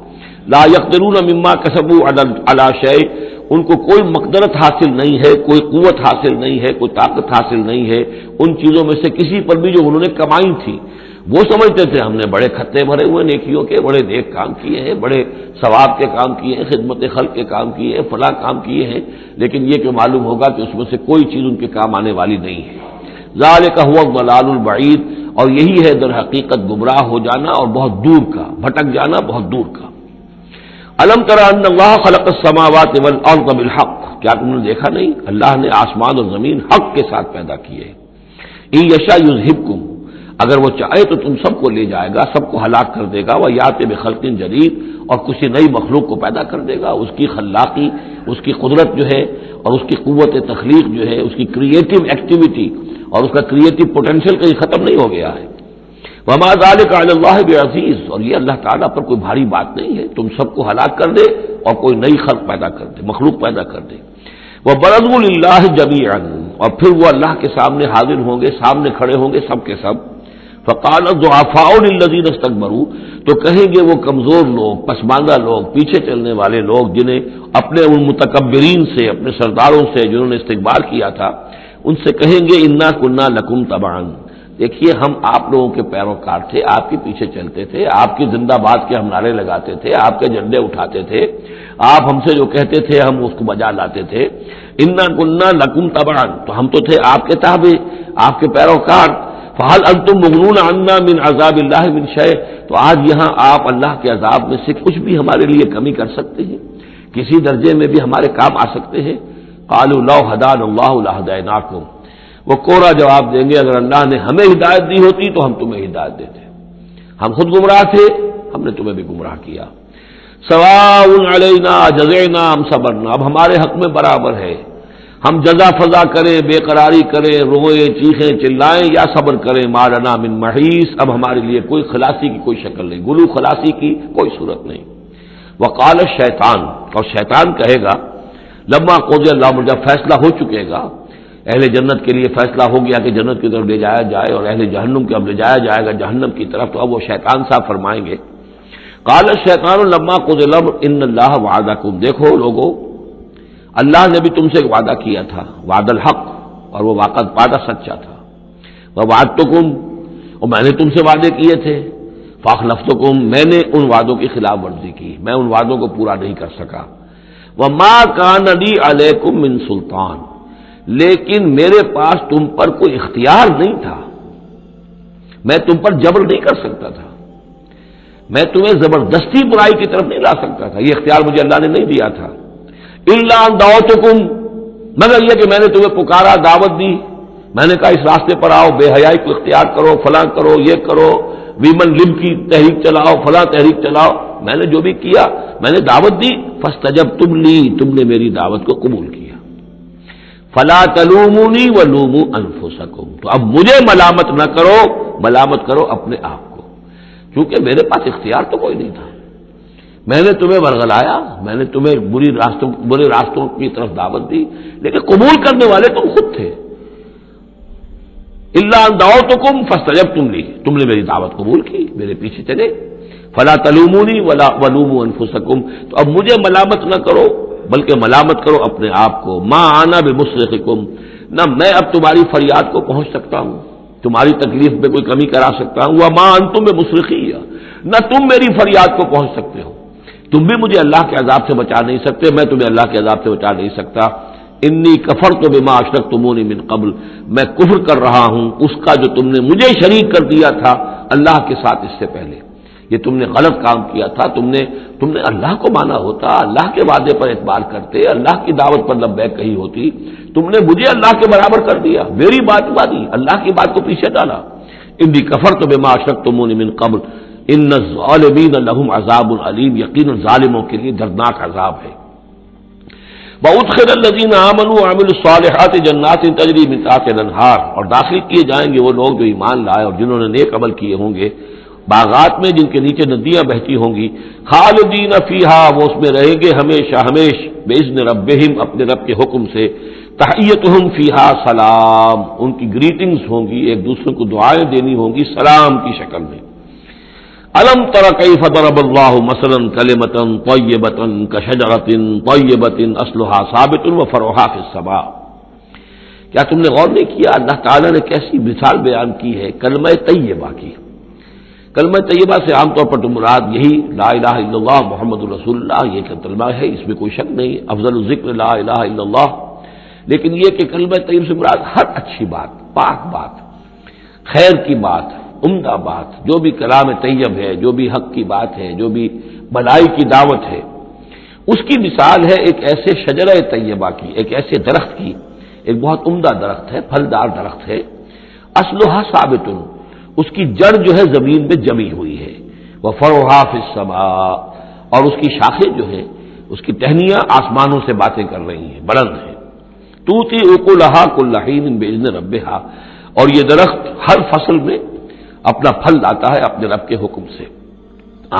لا یقدرون مما کسبوا علی شیء. ان کو کوئی مقدرت حاصل نہیں ہے، کوئی قوت حاصل نہیں ہے، کوئی طاقت حاصل نہیں ہے ان چیزوں میں سے کسی پر بھی جو انہوں نے کمائی تھی. وہ سمجھتے تھے ہم نے بڑے کھتے بھرے ہوئے نیکیوں کے، بڑے نیک کام کیے ہیں، بڑے ثواب کے کام کیے ہیں، خدمت خلق کے کام کیے ہیں، فلاں کام کیے ہیں، لیکن یہ کہ معلوم ہوگا کہ اس میں سے کوئی چیز ان کے کام آنے والی نہیں ہے. ذالک هو الضلال البعید. اور یہی ہے در حقیقت گمراہ ہو جانا اور بہت دور کا، بھٹک جانا بہت دور کا. الم تر ان اللہ خلق السماوات والارض بالحق. کیا تم نے دیکھا نہیں اللہ نے آسمان اور زمین حق کے ساتھ پیدا کیے. ان یشاء یذھبکم. اگر وہ چاہے تو تم سب کو لے جائے گا، سب کو ہلاک کر دے گا. ویات بخلق جدید. اور کسی نئی مخلوق کو پیدا کر دے گا. اس کی خلاقی، اس کی قدرت جو ہے اور اس کی قوت تخلیق جو ہے، اس کی کریٹو ایکٹیویٹی اور اس کا کریٹو پوٹینشیل کہیں ختم نہیں ہو گیا ہے. وما ذلک علی اللہ بعزیز. اور یہ اللہ تعالیٰ پر کوئی بھاری بات نہیں ہے تم سب کو ہلاک کر دے اور کوئی نئی خلق پیدا کر دے، مخلوق پیدا کر دے. وبرزوا للہ جمیعا. اور پھر وہ اللہ کے سامنے حاضر ہوں گے، سامنے کھڑے ہوں گے سب کے سب. فقال الضعفاء للذین استكبروا. تو کہیں گے وہ کمزور لوگ، پسماندہ لوگ، پیچھے چلنے والے لوگ جنہیں اپنے ان متکبرین سے، اپنے سرداروں سے جنہوں نے استکبار کیا تھا، ان سے کہیں گے انا کنا لکم تبعا. دیکھیے ہم آپ لوگوں کے پیروکار تھے، آپ کے پیچھے چلتے تھے، آپ کی زندہ باد کے ہم نعرے لگاتے تھے، آپ کے جھنڈے اٹھاتے تھے، آپ ہم سے جو کہتے تھے ہم اس کو بجا لاتے تھے. انا کنا لکم تبعا. تو ہم تو تھے آپ کے تابع، آپ کے پیروکار. فہل انتم مغنون عنا من عذاب اللہ من شیء. تو آج یہاں آپ اللہ کے عذاب میں سے کچھ بھی ہمارے لیے کمی کر سکتے ہیں؟ کسی درجے میں بھی ہمارے کام آ سکتے ہیں؟ قالوا لو هدانا اللہ لہدیناکم. وہ کوڑا جواب دیں گے اگر اللہ نے ہمیں ہدایت دی ہوتی تو ہم تمہیں ہدایت دیتے. ہم خود گمراہ تھے، ہم نے تمہیں بھی گمراہ کیا. سواء علینا جزعنا ام صبرنا. اب ہمارے حق میں برابر ہے، ہم جزا فضا کریں، بے قراری کریں، روئیں چیخیں چلائیں یا صبر کریں. ما لنا من محیص. اب ہمارے لیے کوئی خلاصی کی کوئی شکل نہیں، گلو خلاصی کی کوئی صورت نہیں. وقال الشیطان. اور شیطان کہے گا لما قضی الامر. جب فیصلہ ہو چکے گا، اہل جنت کے لیے فیصلہ ہو گیا کہ جنت کی طرف لے جایا جائے اور اہل جہنم کی اب لے جایا جائے گا جہنم کی طرف، تو اب وہ شیطان صاحب فرمائیں گے قال الشیطان لما قضی الامر ان اللہ وعدکم. دیکھو لوگو، اللہ نے بھی تم سے ایک وعدہ کیا تھا، وعد الحق، اور وہ وعدہ سچا تھا. ووعدتکم. اور میں نے تم سے وعدے کیے تھے. فاخلفتکم. میں نے ان وعدوں کی خلاف ورزی کی، میں ان وعدوں کو پورا نہیں کر سکا. وما کان لی علیکم من سلطان. لیکن میرے پاس تم پر کوئی اختیار نہیں تھا، میں تم پر جبر نہیں کر سکتا تھا، میں تمہیں زبردستی برائی کی طرف نہیں لا سکتا تھا، یہ اختیار مجھے اللہ نے نہیں دیا تھا. الا ان دعوتکم. مگر یہ کہ میں نے تمہیں پکارا، دعوت دی، میں نے کہا اس راستے پر آؤ، بے حیائی کو اختیار کرو، فلاں کرو، یہ کرو، ویمن لب کی تحریک چلاؤ، فلاں تحریک چلاؤ. میں نے جو بھی کیا میں نے دعوت دی. فاستجبتم لی. تم نے میری دعوت کو قبول کیا. فلا تلومونی ولوموا انفسکم. تو اب مجھے ملامت نہ کرو، ملامت کرو اپنے آپ کو، کیونکہ میرے پاس اختیار تو کوئی نہیں تھا. میں نے تمہیں ورغلایا، میں نے تمہیں برے راستوں کی طرف دعوت دی، لیکن قبول کرنے والے تم خود تھے. الا ان دعوتکم فاستجبتم لی. تم نے میری دعوت قبول کی، میرے پیچھے چلے. فلا تلومونی ولوموا انفسکم. تو اب مجھے ملامت نہ کرو بلکہ ملامت کرو اپنے آپ کو. ما انا بمصرخکم. نہ میں اب تمہاری فریاد کو پہنچ سکتا ہوں، تمہاری تکلیف میں کوئی کمی کرا سکتا ہوں. وما انتم بمصرخی. نہ تم میری فریاد کو پہنچ سکتے ہو. تم بھی مجھے اللہ کے عذاب سے بچا نہیں سکتے، میں تمہیں اللہ کے عذاب سے بچا نہیں سکتا. انی کفرت بما اشرکتمونی من قبل. میں کفر کر رہا ہوں اس کا جو تم نے مجھے شریک کر دیا تھا اللہ کے ساتھ اس سے پہلے. یہ تم نے غلط کام کیا تھا. تم نے اللہ کو مانا ہوتا، اللہ کے وعدے پر اعتبار کرتے، اللہ کی دعوت پر لبیک کہی ہوتی. تم نے مجھے اللہ کے برابر کر دیا، میری بات مانی، اللہ کی بات کو پیچھے ڈالا. انی کفرت بما اشرکتمونی من قبل ان الظالمین لهم عذاب علیم. یقینا ظالموں کے لیے دردناک عذاب ہے. وادخل الذین آمنوا وعملوا الصالحات جنات تجری من تحتها الانہار. اور داخل کیے جائیں گے وہ لوگ جو ایمان لائے اور جنہوں نے نیک عمل کیے ہوں گے باغات میں جن کے نیچے ندیاں بہتی ہوں گی، خالدین فیہا، وہ اس میں رہیں گے ہمیشہ ہمیش، باذن ربہم، اپنے رب کے حکم سے، تحیتہم فیہا سلام، ان کی گریٹنگز ہوں گی، ایک دوسرے کو دعائیں دینی ہوں گی سلام کی شکل میں۔ الم تر کیف ضرب اللہ مثلا کلمۃ طیبۃ کشجرۃ طیبۃ اصلھا ثابت وفرعھا فی السماء، کیا تم نے غور نہیں کیا اللہ تعالیٰ نے کیسی مثال بیان کی ہے کلمہ طیبہ کی؟ کلمہ طیبہ سے عام طور پر تو مراد یہی لا الہ الا اللہ محمد رسول اللہ، یہ کلمہ ہے، اس میں کوئی شک نہیں، افضل الذکر لا الہ الا اللہ، لیکن یہ کہ کلمہ طیب سے مراد ہر اچھی بات، پاک بات، خیر کی بات، عمدہ بات، جو بھی کلام طیب ہے، جو بھی حق کی بات ہے، جو بھی بھلائی کی دعوت ہے، اس کی مثال ہے ایک ایسے شجرہ طیبہ کی، ایک ایسے درخت کی، ایک بہت عمدہ درخت ہے، پھلدار درخت ہے، اصلھا ثابت، اس کی جڑ جو ہے زمین میں جمی ہوئی ہے، وفرعھا فی السماء، اور اس کی شاخیں جو ہیں، اس کی ٹہنیاں آسمانوں سے باتیں کر رہی ہیں، بلند ہیں، تؤتی اکلھا کل حین باذن ربھا، اور یہ درخت ہر فصل میں اپنا پھل لاتا ہے اپنے رب کے حکم سے۔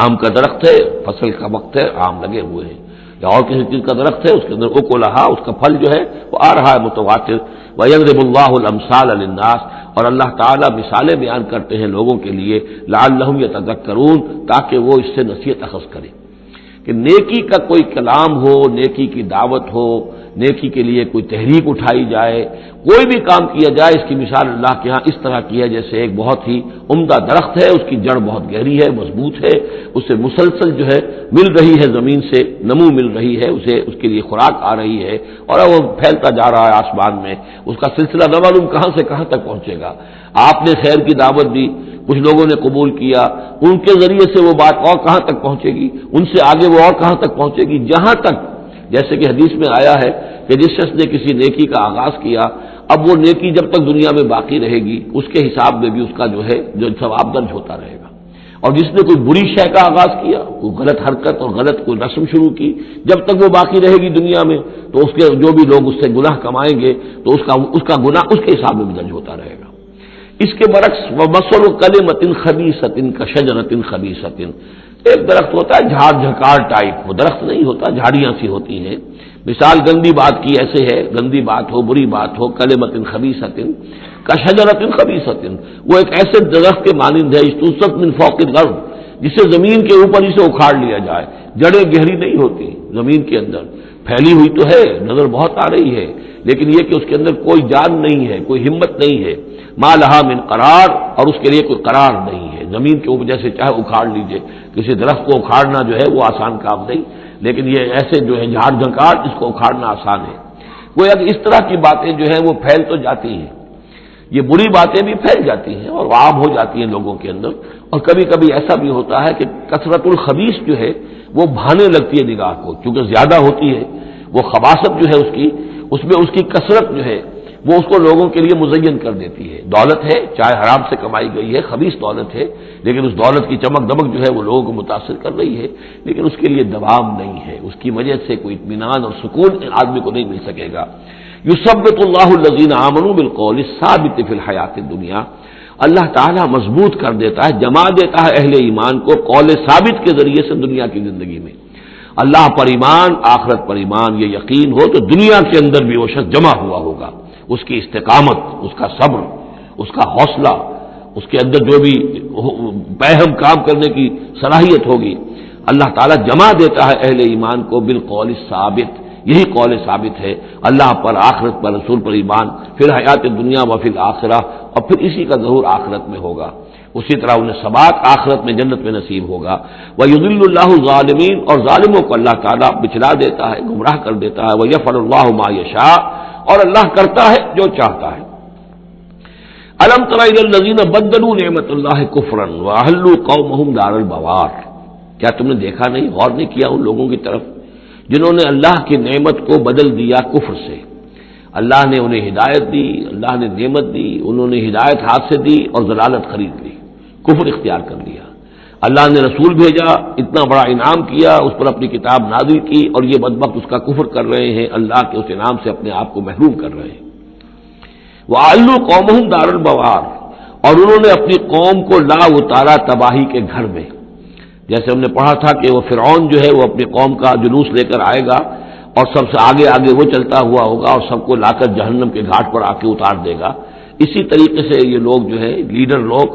آم کا درخت ہے، فصل کا وقت ہے، آم لگے ہوئے ہیں، یا اور کسی چیز کا درخت ہے، اس کے اندر اکلھا، اس کا پھل جو ہے وہ آ رہا ہے متواتر، وَيَضْرِبُ اللَّهُ الْأَمْثَالَ لِلنَّاسِ، اور اللہ تعالیٰ مثالیں بیان کرتے ہیں لوگوں کے لیے، لعلہم یتذکرون، تاکہ وہ اس سے نصیحت اخذ کریں، کہ نیکی کا کوئی کلام ہو، نیکی کی دعوت ہو، نیکی کے لیے کوئی تحریک اٹھائی جائے، کوئی بھی کام کیا جائے، اس کی مثال اللہ کے ہاں اس طرح کی ہے جیسے ایک بہت ہی عمدہ درخت ہے، اس کی جڑ بہت گہری ہے، مضبوط ہے، اسے مسلسل جو ہے مل رہی ہے، زمین سے نمو مل رہی ہے، اسے اس کے لیے خوراک آ رہی ہے، اور وہ پھیلتا جا رہا ہے آسمان میں، اس کا سلسلہ نہ معلوم کہاں سے کہاں تک پہنچے گا۔ آپ نے خیر کی دعوت دی، کچھ لوگوں نے قبول کیا، ان کے ذریعے سے وہ بات اور کہاں تک پہنچے گی، ان سے آگے وہ اور کہاں تک پہنچے گی، جہاں تک، جیسے کہ حدیث میں آیا ہے کہ جس شخص نے کسی نیکی کا آغاز کیا، اب وہ نیکی جب تک دنیا میں باقی رہے گی، اس کے حساب میں بھی اس کا جو ہے جو ثواب درج ہوتا رہے گا، اور جس نے کوئی بری شے کا آغاز کیا، کوئی غلط حرکت اور غلط کوئی رسم شروع کی، جب تک وہ باقی رہے گی دنیا میں، تو اس کے جو بھی لوگ اس سے گناہ کمائیں گے تو اس کا گناہ اس کے حساب میں بھی درج ہوتا رہے گا۔ اس کے برعکس وَمَثَلُ کَلِمَةٍ خَبِیثَةٍ کَشَجَرَةٍ خَبِیثَةٍ، ایک درخت ہوتا ہے جھاڑ جھکار ٹائپ، وہ درخت نہیں ہوتا، جھاڑیاں سی ہوتی ہیں، مثال گندی بات کی ایسے ہے، گندی بات ہو، بری بات ہو، کلمۃ خبیثۃ کشجرۃ خبیثۃ، وہ ایک ایسے درخت کے مانند ہے اجتثت من فوق الارض، جسے زمین کے اوپر اسے اکھاڑ لیا جائے، جڑیں گہری نہیں ہوتی، زمین کے اندر پھیلی ہوئی تو ہے، نظر بہت آ رہی ہے، لیکن یہ کہ اس کے اندر کوئی جان نہیں ہے، کوئی ہمت نہیں ہے، ما لہا من قرار، اور اس کے لیے کوئی قرار نہیں ہے، زمین کے اوپر جیسے چاہے اکھاڑ لیجئے، کسی درخت کو اکھاڑنا جو ہے وہ آسان کام نہیں، لیکن یہ ایسے جو ہے جھاڑ جھنکار، اس کو اکھاڑنا آسان ہے۔ وہ اس طرح کی باتیں جو ہیں وہ پھیل تو جاتی ہیں، یہ بری باتیں بھی پھیل جاتی ہیں اور عام ہو جاتی ہیں لوگوں کے اندر، اور کبھی کبھی ایسا بھی ہوتا ہے کہ کثرت الخبیث جو ہے وہ بھانے لگتی ہے نگاہ کو، چونکہ زیادہ ہوتی ہے، وہ خباثت جو ہے اس میں اس کی کثرت جو ہے وہ اس کو لوگوں کے لیے مزین کر دیتی ہے۔ دولت ہے، چاہے حرام سے کمائی گئی ہے، خبیث دولت ہے، لیکن اس دولت کی چمک دمک جو ہے وہ لوگوں کو متاثر کر رہی ہے، لیکن اس کے لیے دوام نہیں ہے، اس کی وجہ سے کوئی اطمینان اور سکون آدمی کو نہیں مل سکے گا۔ یثبت اللہ الذین آمنوا بالقول الثابت فی الحیات الدنیا، اللہ تعالیٰ مضبوط کر دیتا ہے، جما دیتا ہے اہل ایمان کو قول ثابت کے ذریعے سے دنیا کی زندگی میں۔ اللہ پر ایمان، آخرت پر ایمان، یہ یقین ہو تو دنیا کے اندر بھی وہ شخص جمع ہوا ہوگا، اس کی استقامت، اس کا صبر، اس کا حوصلہ، اس کے اندر جو بھی باہم کام کرنے کی صلاحیت ہوگی، اللہ تعالیٰ جمع دیتا ہے اہل ایمان کو بالقول ثابت، یہی قول ثابت ہے، اللہ پر، آخرت پر، رسول پر ایمان، پھر حیات دنیا و فی الآخرہ، اور پھر اسی کا ظہور آخرت میں ہوگا، اسی طرح انہیں ثبات آخرت میں جنت میں نصیب ہوگا۔ وَيُضِلُّ اللَّهُ الظَّالِمِينَ، اور ظالموں کو اللہ تعالیٰ بچلا دیتا ہے، گمراہ کر دیتا ہے، وَيَفْعَلُ اللَّهُ مَا يَشَاءُ، اور اللہ کرتا ہے جو چاہتا ہے۔ أَلَمْ تَرَ إِلَى الَّذِينَ بَدَّلُوا نِعْمَتَ اللَّهِ كُفْرًا وَأَحَلُّوا قَوْمَهُمْ دَارَ الْبَوَارِ، کیا تم نے دیکھا نہیں، غور نہیں کیا ان لوگوں کی طرف جنہوں نے اللہ کی نعمت کو بدل دیا کفر سے؟ اللہ نے انہیں ہدایت دی، اللہ نے نعمت دی، انہوں نے ہدایت ہاتھ سے دی اور ضلالت خرید لی، کفر اختیار کر لیا۔ اللہ نے رسول بھیجا، اتنا بڑا انعام کیا، اس پر اپنی کتاب نازل کی، اور یہ بدبخت اس کا کفر کر رہے ہیں، اللہ کے اس انعام سے اپنے آپ کو محروم کر رہے ہیں۔ وَأَحَلُّوا قَوْمَهُمْ دَارَ الْبَوَارِ، اور انہوں نے اپنی قوم کو لا اتارا تباہی کے گھر میں. جیسے ہم نے پڑھا تھا کہ وہ فرعون جو ہے وہ اپنی قوم کا جلوس لے کر آئے گا اور سب سے آگے آگے وہ چلتا ہوا ہوگا اور سب کو لا کر جہنم کے گھاٹ پر آ کے اتار دے گا. اسی طریقے سے یہ لوگ جو ہے لیڈر لوگ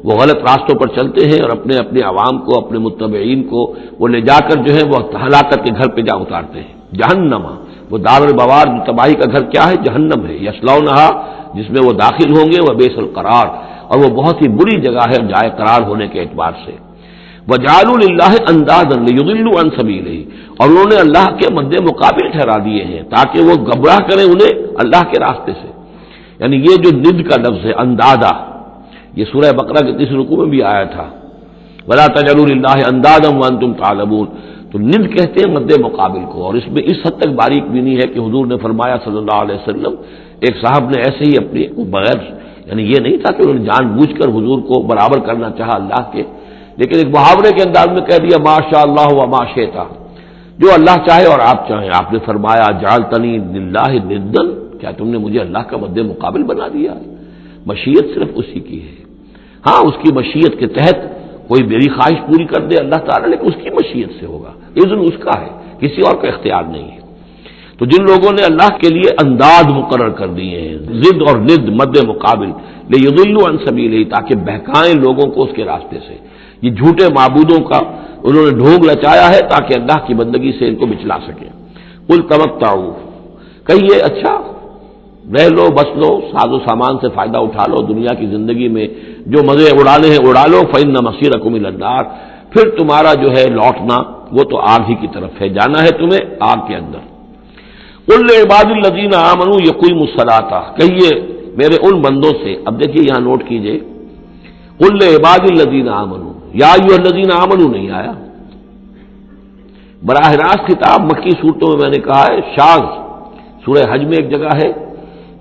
وہ غلط راستوں پر چلتے ہیں اور اپنے اپنے عوام کو اپنے متبعین کو وہ لے جا کر جو ہے وہ ہلاکت کے گھر پہ جا اتارتے ہیں. جہنم وہ دار البوار تباہی کا گھر کیا ہے؟ جہنم ہے. یصلونھا جس میں وہ داخل ہوں گے، وہ بئس القرار اور وہ بہت ہی بری جگہ ہے جائے قرار ہونے کے اعتبار سے. وجعلوا للہ اندادا لیضلوا عن سبیلہ اور انہوں نے اللہ کے مد مقابل ٹھہرا دیے ہیں تاکہ وہ گمراہ کریں انہیں اللہ کے راستے سے. یعنی یہ جو ند کا لفظ ہے اندادا، یہ سورہ بقرہ کے 30 رکوع میں بھی آیا تھا، ولا تجعلوا للہ اندادا وانتم تعلمون. تو ند کہتے ہیں مد مقابل کو، اور اس میں اس حد تک باریک بھی نہیں ہے کہ حضور نے فرمایا صلی اللہ علیہ وسلم، ایک صاحب نے ایسے ہی اپنی بغیر، یعنی یہ نہیں تھا کہ انہوں نے جان بوجھ کر حضور کو برابر کرنا چاہا اللہ کے، لیکن ایک محاورے کے انداز میں کہہ دیا ما شاء اللہ و ما شئت، جو اللہ چاہے اور آپ چاہیں. آپ نے فرمایا جعلتنی للہ ندا، کیا تم نے مجھے اللہ کا مد مقابل بنا دیا؟ مشیت صرف اسی کی ہے. ہاں اس کی مشیت کے تحت کوئی میری خواہش پوری کر دے اللہ تعالیٰ، لیکن اس کی مشیت سے ہوگا، اذن اس کا ہے، کسی اور کا اختیار نہیں ہے. تو جن لوگوں نے اللہ کے لیے انداز مقرر کر دیے ہیں، ضد اور ند مد مقابل، لیضلوا عن سبیلہ تاکہ بہکائیں لوگوں کو اس کے راستے سے، یہ جھوٹے معبودوں کا انہوں نے ڈھونگ رچایا ہے تاکہ اللہ کی بندگی سے ان کو بچلا سکیں. قل تمتعوا، کہیے اچھا رہ لو، بس لو، ساز و سامان سے فائدہ اٹھا لو، دنیا کی زندگی میں جو مزے اڑانے ہیں اڑا لو، فإن مصیرکم الی النار، پھر تمہارا جو ہے لوٹنا وہ تو آگ ہی کی طرف ہے، جانا ہے تمہیں آگ کے اندر. قل لعباد الذین آمنوا یقیموا الصلاۃ، کہیے میرے ان بندوں سے، اب دیکھیے یہاں نوٹ کیجئے، قل لعباد الذین آمنوا، یا ایھا الذین آمنوا نہیں آیا. براہ راست خطاب مکی صورتوں میں نے کہا ہے شاذ، سورہ حج میں ایک جگہ ہے،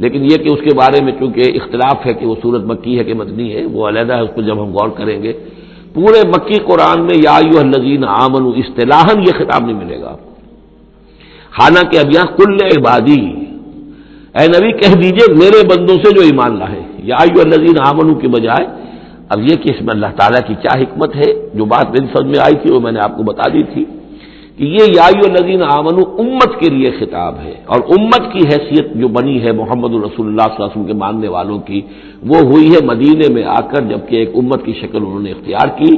لیکن یہ کہ اس کے بارے میں چونکہ اختلاف ہے کہ وہ سورت مکی ہے کہ مدنی ہے، وہ علیحدہ ہے، اس پر جب ہم غور کریں گے. پورے مکی قرآن میں یا ایھا الذین آمنوا اصطلاحاً یہ خطاب نہیں ملے گا، حالانکہ اب یہاں قل عبادی، اے نبی کہہ دیجئے میرے بندوں سے جو ایمان لائے. یا ایھا الذین آمنوا کے بجائے اب یہ کہ اس میں اللہ تعالیٰ کی کیا حکمت ہے، جو بات میری سمجھ میں آئی تھی وہ میں نے آپ کو بتا دی تھی کہ یہ یا ایھا الذین آمنوا امت کے لیے خطاب ہے، اور امت کی حیثیت جو بنی ہے محمد رسول اللہ صلی اللہ علیہ وسلم کے ماننے والوں کی، وہ ہوئی ہے مدینے میں آ کر، جبکہ ایک امت کی شکل انہوں نے اختیار کی،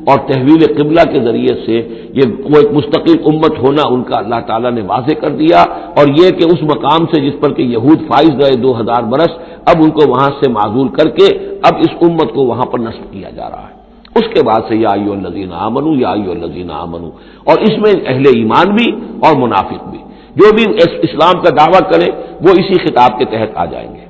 اور تحویل قبلہ کے ذریعے سے یہ وہ ایک مستقل امت ہونا ان کا اللہ تعالیٰ نے واضح کر دیا. اور یہ کہ اس مقام سے جس پر کہ یہود فائز رہے 2000 برس، اب ان کو وہاں سے معزول کر کے اب اس امت کو وہاں پر نصب کیا جا رہا ہے. اس کے بعد سے یا ایھا الذین آمنوا، یا ایھا الذین آمنوا، اور اس میں اہل ایمان بھی اور منافق بھی، جو بھی اسلام کا دعویٰ کرے وہ اسی خطاب کے تحت آ جائیں گے.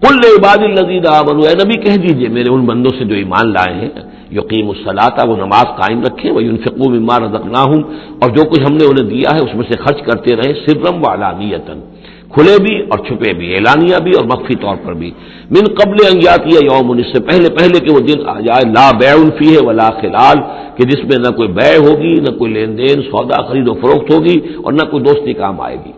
قل لعباد الذین آمنوا، اے نبی کہہ دیجئے میرے ان بندوں سے جو ایمان لائے ہیں، یقیموا الصلاۃ، وہ نماز قائم رکھیں، وینفقوا مما رزقناہم، اور جو کچھ ہم نے انہیں دیا ہے اس میں سے خرچ کرتے رہے، سرا وعلانیۃ، کھلے بھی اور چھپے بھی، اعلانیہ بھی اور مخفی طور پر بھی. من قبل ان یاتی یوم، اس سے پہلے کہ وہ دن آ جائے، لا بیع فیہ ولا خلال، کہ جس میں نہ کوئی بیع ہوگی، نہ کوئی لین دین سودا خرید و فروخت ہوگی، اور نہ کوئی دوستی کام آئے گی.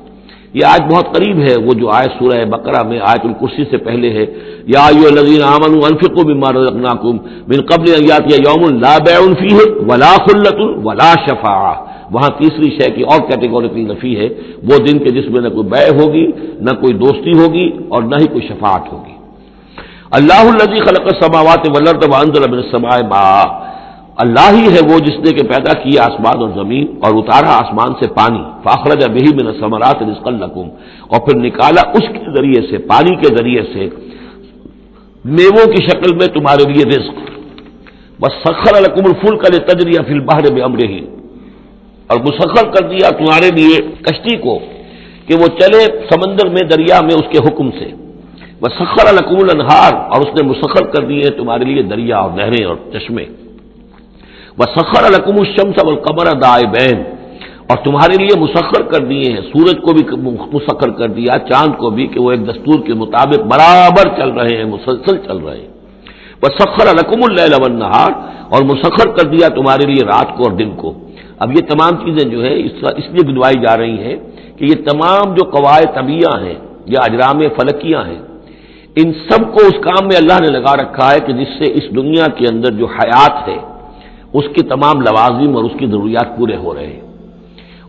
یہ آج بہت قریب ہے، وہ جو آیت سورہ بقرہ میں آیت الکرسی سے پہلے ہے، یا ایھا الذین آمنوا انفقوا مما رزقناکم من قبل ان یاتی یوم لا بیع فیہ ولا خلۃ ولا شفاعہ. وہاں تیسری شے کی اور کیٹیگوریکل نفی ہے، وہ دن کے جس میں نہ کوئی بیع ہوگی، نہ کوئی دوستی ہوگی، اور نہ ہی کوئی شفاعت ہوگی. اللہ الذی خلق السماوات والارض وانزل من السماء ماء، اللہ ہی ہے وہ جس نے کہ پیدا کیا آسمان اور زمین اور اتارا آسمان سے پانی، فاخرج بہ من الثمرات رزقا لکم، اور پھر نکالا اس کے ذریعے سے، پانی کے ذریعے سے میووں کی شکل میں تمہارے لیے رزق. وسخر لکم الفلک لتجری فی البحر بامرہ، اور مسخر کر دیا تمہارے لیے کشتی کو کہ وہ چلے سمندر میں، دریا میں اس کے حکم سے. وسخر لکم الانہار، اور اس نے مسخر کر دیے تمہارے لیے دریا اور نہریں اور چشمے. وسخر لکم الشمس والقمر دائبین، اور تمہارے لیے مسخر کر دیے ہیں، سورج کو بھی مسخر کر دیا، چاند کو بھی، کہ وہ ایک دستور کے مطابق برابر چل رہے ہیں، مسلسل چل رہے ہیں. وسخر لکم اللیل والنہار، اور مسخر کر دیا تمہارے لیے رات کو اور دن کو. اب یہ تمام چیزیں جو ہے اس لیے گنوائی جا رہی ہیں کہ یہ تمام جو قواعد طبیعہ ہیں یا اجرام فلکیاں ہیں، ان سب کو اس کام میں اللہ نے لگا رکھا ہے کہ جس سے اس دنیا کے اندر جو حیات ہے اس کی تمام لوازم اور اس کی ضروریات پورے ہو رہے ہیں،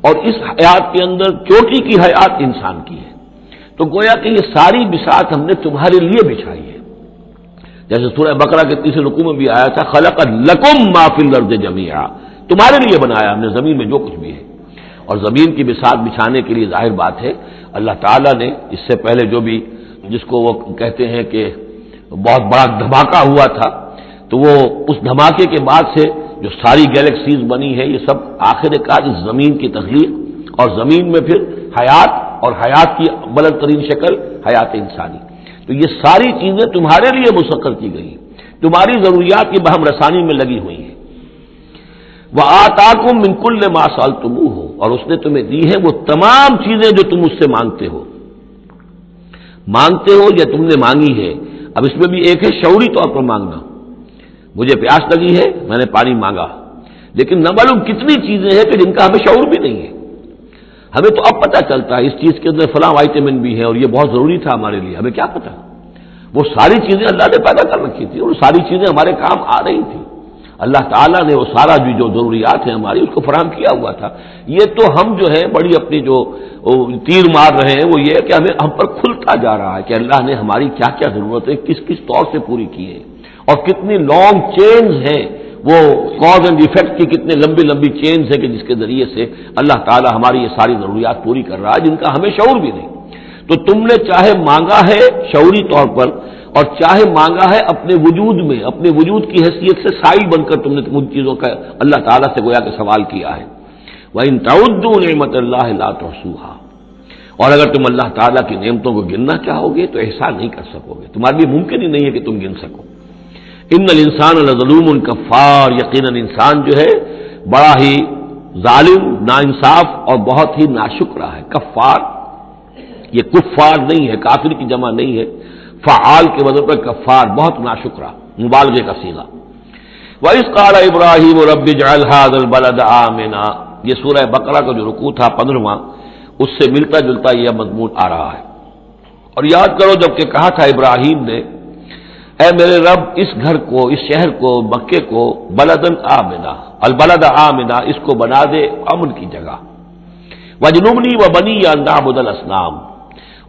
اور اس حیات کے اندر چوٹی کی حیات انسان کی ہے۔ تو گویا کہ یہ ساری بساط ہم نے تمہارے لیے بچھائی ہے، جیسے سورہ بقرہ کے تیسرے رکوع میں بھی آیا تھا، خلق لکم ما فی الارض جمیعا، تمہارے لیے بنایا ہم نے زمین میں جو کچھ بھی ہے۔ اور زمین کی بساط بچھانے کے لیے ظاہر بات ہے اللہ تعالیٰ نے اس سے پہلے جو بھی جس کو وہ کہتے ہیں کہ بہت بڑا دھماکہ ہوا تھا، تو وہ اس دھماکے کے بعد سے جو ساری گیلیکسیز بنی ہے یہ سب آخر کار اس زمین کی تخلیق اور زمین میں پھر حیات، اور حیات کی بلند ترین شکل حیات انسانی۔ تو یہ ساری چیزیں تمہارے لیے مسخر کی گئی، تمہاری ضروریات کی بہم رسانی میں لگی ہوئی ہیں۔ وَآتَاكُم مِّن كُلِّ مَا سَأَلْتُمُوهُ، اور اس نے تمہیں دی ہے وہ تمام چیزیں جو تم اس سے مانگتے ہو یا تم نے مانگی ہے۔ اب اس میں بھی ایک ہے شعوری طور پر مانگنا، مجھے پیاس لگی ہے میں نے پانی مانگا، لیکن نہ معلوم کتنی چیزیں ہیں کہ جن کا ہمیں شعور بھی نہیں ہے۔ ہمیں تو اب پتہ چلتا ہے اس چیز کے اندر فلاں وائٹامن بھی ہے اور یہ بہت ضروری تھا ہمارے لیے، ہمیں کیا پتا؟ وہ ساری چیزیں اللہ نے پیدا کر رکھی تھی اور ساری چیزیں ہمارے کام آ رہی تھی۔ اللہ تعالیٰ نے وہ سارا جو ضروریات ہیں ہماری اس کو فراہم کیا ہوا تھا۔ یہ تو ہم جو ہے بڑی اپنی جو تیر مار رہے ہیں وہ یہ ہے کہ ہم پر کھلتا جا رہا ہے کہ اللہ نے ہماری کیا کیا ضرورتیں کس کس طور سے پوری کی ہے، اور کتنی لانگ چینز ہیں، وہ کاز اینڈ ایفیکٹ کی کتنے لمبی لمبی چینز ہیں کہ جس کے ذریعے سے اللہ تعالیٰ ہماری یہ ساری ضروریات پوری کر رہا ہے جن کا ہمیں شعور بھی نہیں۔ تو تم نے چاہے مانگا ہے شعوری طور پر اور چاہے مانگا ہے اپنے وجود میں، اپنے وجود کی حیثیت سے سائل بن کر تم نے ان چیزوں کا اللہ تعالیٰ سے گویا کہ سوال کیا ہے۔ وَإِن تَعُدُّوا نِعْمَتَ اللَّهِ لَا تُحْصُوهَا، اور اگر تم اللہ تعالیٰ کی نعمتوں کو گننا چاہو گے تو احسان نہیں کر سکو گے، تمہارے لیے ممکن ہی نہیں ہے کہ تم گن سکو۔ ان الانسان لظلوم کفار، یقیناً انسان جو ہے بڑا ہی ظالم، ناانصاف اور بہت ہی ناشکرا ہے۔ کفار یہ کفار نہیں ہے، کافر کی جمع نہیں ہے، فعال کے وزن پر کفار، بہت ناشکرا، مبالغے کا صیغہ۔ وَإِذْ قَالَ إِبْرَاهِيمُ رَبِّ اجْعَلْ هَٰذَا الْبَلَدَ آمِنًا، یہ سورہ بقرہ کا جو رکوع تھا 15واں، اس سے ملتا جلتا یہ مضمون آ رہا ہے۔ اور یاد کرو جب کہ کہا تھا ابراہیم نے، اے میرے رب اس گھر کو، اس شہر کو، مکے کو بلدن آمنا، البلد آمنا، اس کو بنا دے امن کی جگہ، وجنبنی وبنی ان نعبد الاصنام،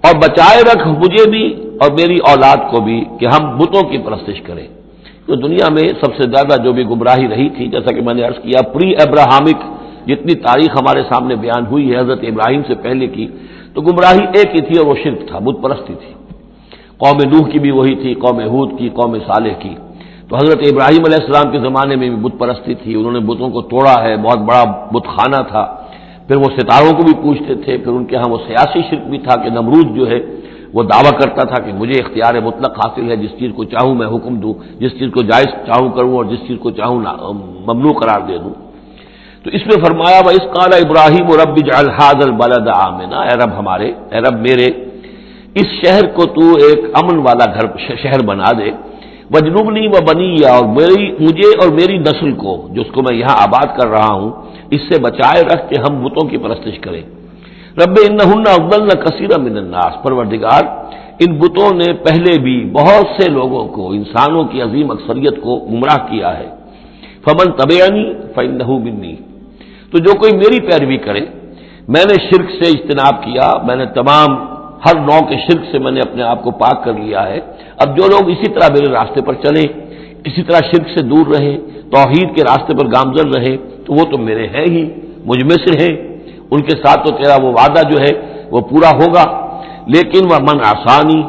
اور بچائے رکھ مجھے بھی اور میری اولاد کو بھی کہ ہم بتوں کی پرستش کریں۔ تو دنیا میں سب سے زیادہ جو بھی گمراہی رہی تھی، جیسا کہ میں نے عرض کیا، پری ابراہمک جتنی تاریخ ہمارے سامنے بیان ہوئی ہے حضرت ابراہیم سے پہلے کی، تو گمراہی ایک ہی تھی اور وہ شرک تھا، بت پرستی تھی۔ قوم نوح کی بھی وہی تھی، قوم ہود کی، قوم صالح کی۔ تو حضرت ابراہیم علیہ السلام کے زمانے میں بھی بت پرستی تھی، انہوں نے بتوں کو توڑا ہے، بہت بڑا بت خانہ تھا۔ پھر وہ ستاروں کو بھی پوجتے تھے، پھر ان کے ہاں وہ سیاسی شرک بھی تھا کہ نمرود جو ہے وہ دعویٰ کرتا تھا کہ مجھے اختیار مطلق حاصل ہے، جس چیز کو چاہوں میں حکم دوں، جس چیز کو جائز چاہوں کروں اور جس چیز کو چاہوں ممنوع قرار دے دوں۔ تو اس میں فرمایا وَإِذْ قَالَ إِبْرَاهِيمُ رَبِّ اجْعَلْ هَٰذَا الْبَلَدَ آمِنًا، اے رب ہمارے، اے رب میرے، اس شہر کو تو ایک امن والا گھر شہر بنا دے، وجنبنی وبنی، اور مجھے اور میری نسل کو، جس کو میں یہاں آباد کر رہا ہوں، اس سے بچائے رکھ کہ ہم بتوں کی پرستش کریں۔ رب انہن اضللن کثیرا من الناس، پروردگار ان بتوں نے پہلے بھی بہت سے لوگوں کو، انسانوں کی عظیم اکثریت کو گمراہ کیا ہے۔ فمن تبعنی فانہ منی، تو جو کوئی میری پیروی کرے، میں نے شرک سے اجتناب کیا، میں نے تمام ہر نوع کے شرک سے میں نے اپنے آپ کو پاک کر لیا ہے۔ اب جو لوگ اسی طرح میرے راستے پر چلیں، اسی طرح شرک سے دور رہیں، توحید کے راستے پر گامزن رہیں، تو وہ تو میرے ہیں ہی، مجھ میں سے ہیں، ان کے ساتھ تو تیرا وہ وعدہ جو ہے وہ پورا ہوگا۔ لیکن وہ من عصانی،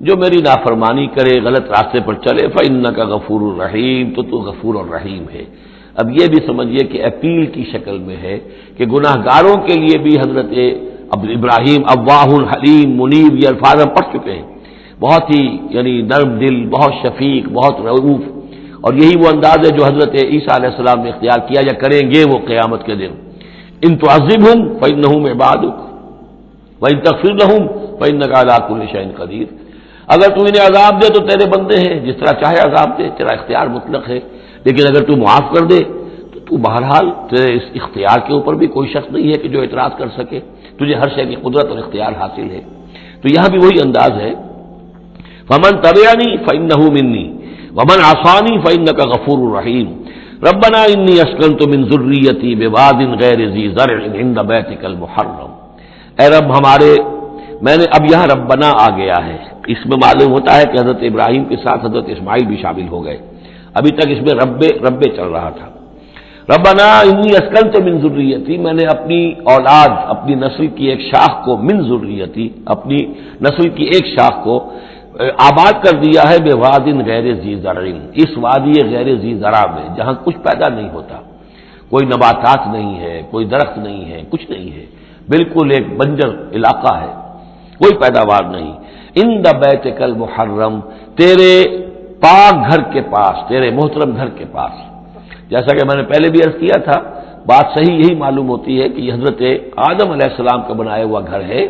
جو میری نافرمانی کرے، غلط راستے پر چلے، فإنک غفور الرحیم، تو غفور الرحیم ہے۔ اب یہ بھی سمجھیے کہ اپیل کی شکل میں ہے کہ گناہ گاروں کے لیے بھی حضرت ابراہیم اواہ حلیم منیب یہ الفاظ ہم پڑھ چکے ہیں، بہت ہی یعنی نرم دل، بہت شفیق، بہت رؤوف، اور یہی وہ انداز ہے جو حضرت عیسیٰ علیہ السلام نے اختیار کیا یا کریں گے وہ قیامت کے دن۔ ان تعذبہم فإنہم عبادک وإن تغفر لہم فإنک علی کل شیء قدیر، اگر تو انہیں عذاب دے تو تیرے بندے ہیں، جس طرح چاہے عذاب دے، تیرا اختیار مطلق ہے، لیکن اگر تو معاف کر دے تو بہرحال تیرے اس اختیار کے اوپر بھی کوئی شخص نہیں ہے کہ جو اعتراض کر سکے، تجھے ہر شے کی قدرت اور اختیار حاصل ہے۔ تو یہاں بھی وہی انداز ہے فمن تبعنی فإنہ منی ومن عصانی فإنک غفور رحیم ربنا انی اسکنت من ذریتی بواد غیر ذی زرع عند بیتک المحرم. اے رب ہمارے، میں نے اب یہاں ربنا آ گیا ہے، اس میں معلوم ہوتا ہے کہ حضرت ابراہیم کے ساتھ حضرت اسماعیل بھی شامل ہو گئے، ابھی تک اس میں رب چل رہا تھا. ربنا انی اسکنت من ذریتی، میں نے اپنی اولاد، اپنی نسل کی ایک شاخ کو، من ذریتی اپنی نسل کی ایک شاخ کو آباد کر دیا ہے بواد غیر ذی زرع، اس وادی غیر ذی زرع میں جہاں کچھ پیدا نہیں ہوتا، کوئی نباتات نہیں ہے، کوئی درخت نہیں ہے، کچھ نہیں ہے، بالکل ایک بنجر علاقہ ہے، کوئی پیداوار نہیں. عند بیتک المحرم، تیرے پاک گھر کے پاس، تیرے محترم گھر کے پاس. جیسا کہ میں نے پہلے بھی عرض کیا تھا، بات صحیح یہی معلوم ہوتی ہے کہ یہ حضرت آدم علیہ السلام کا بنایا ہوا گھر ہے.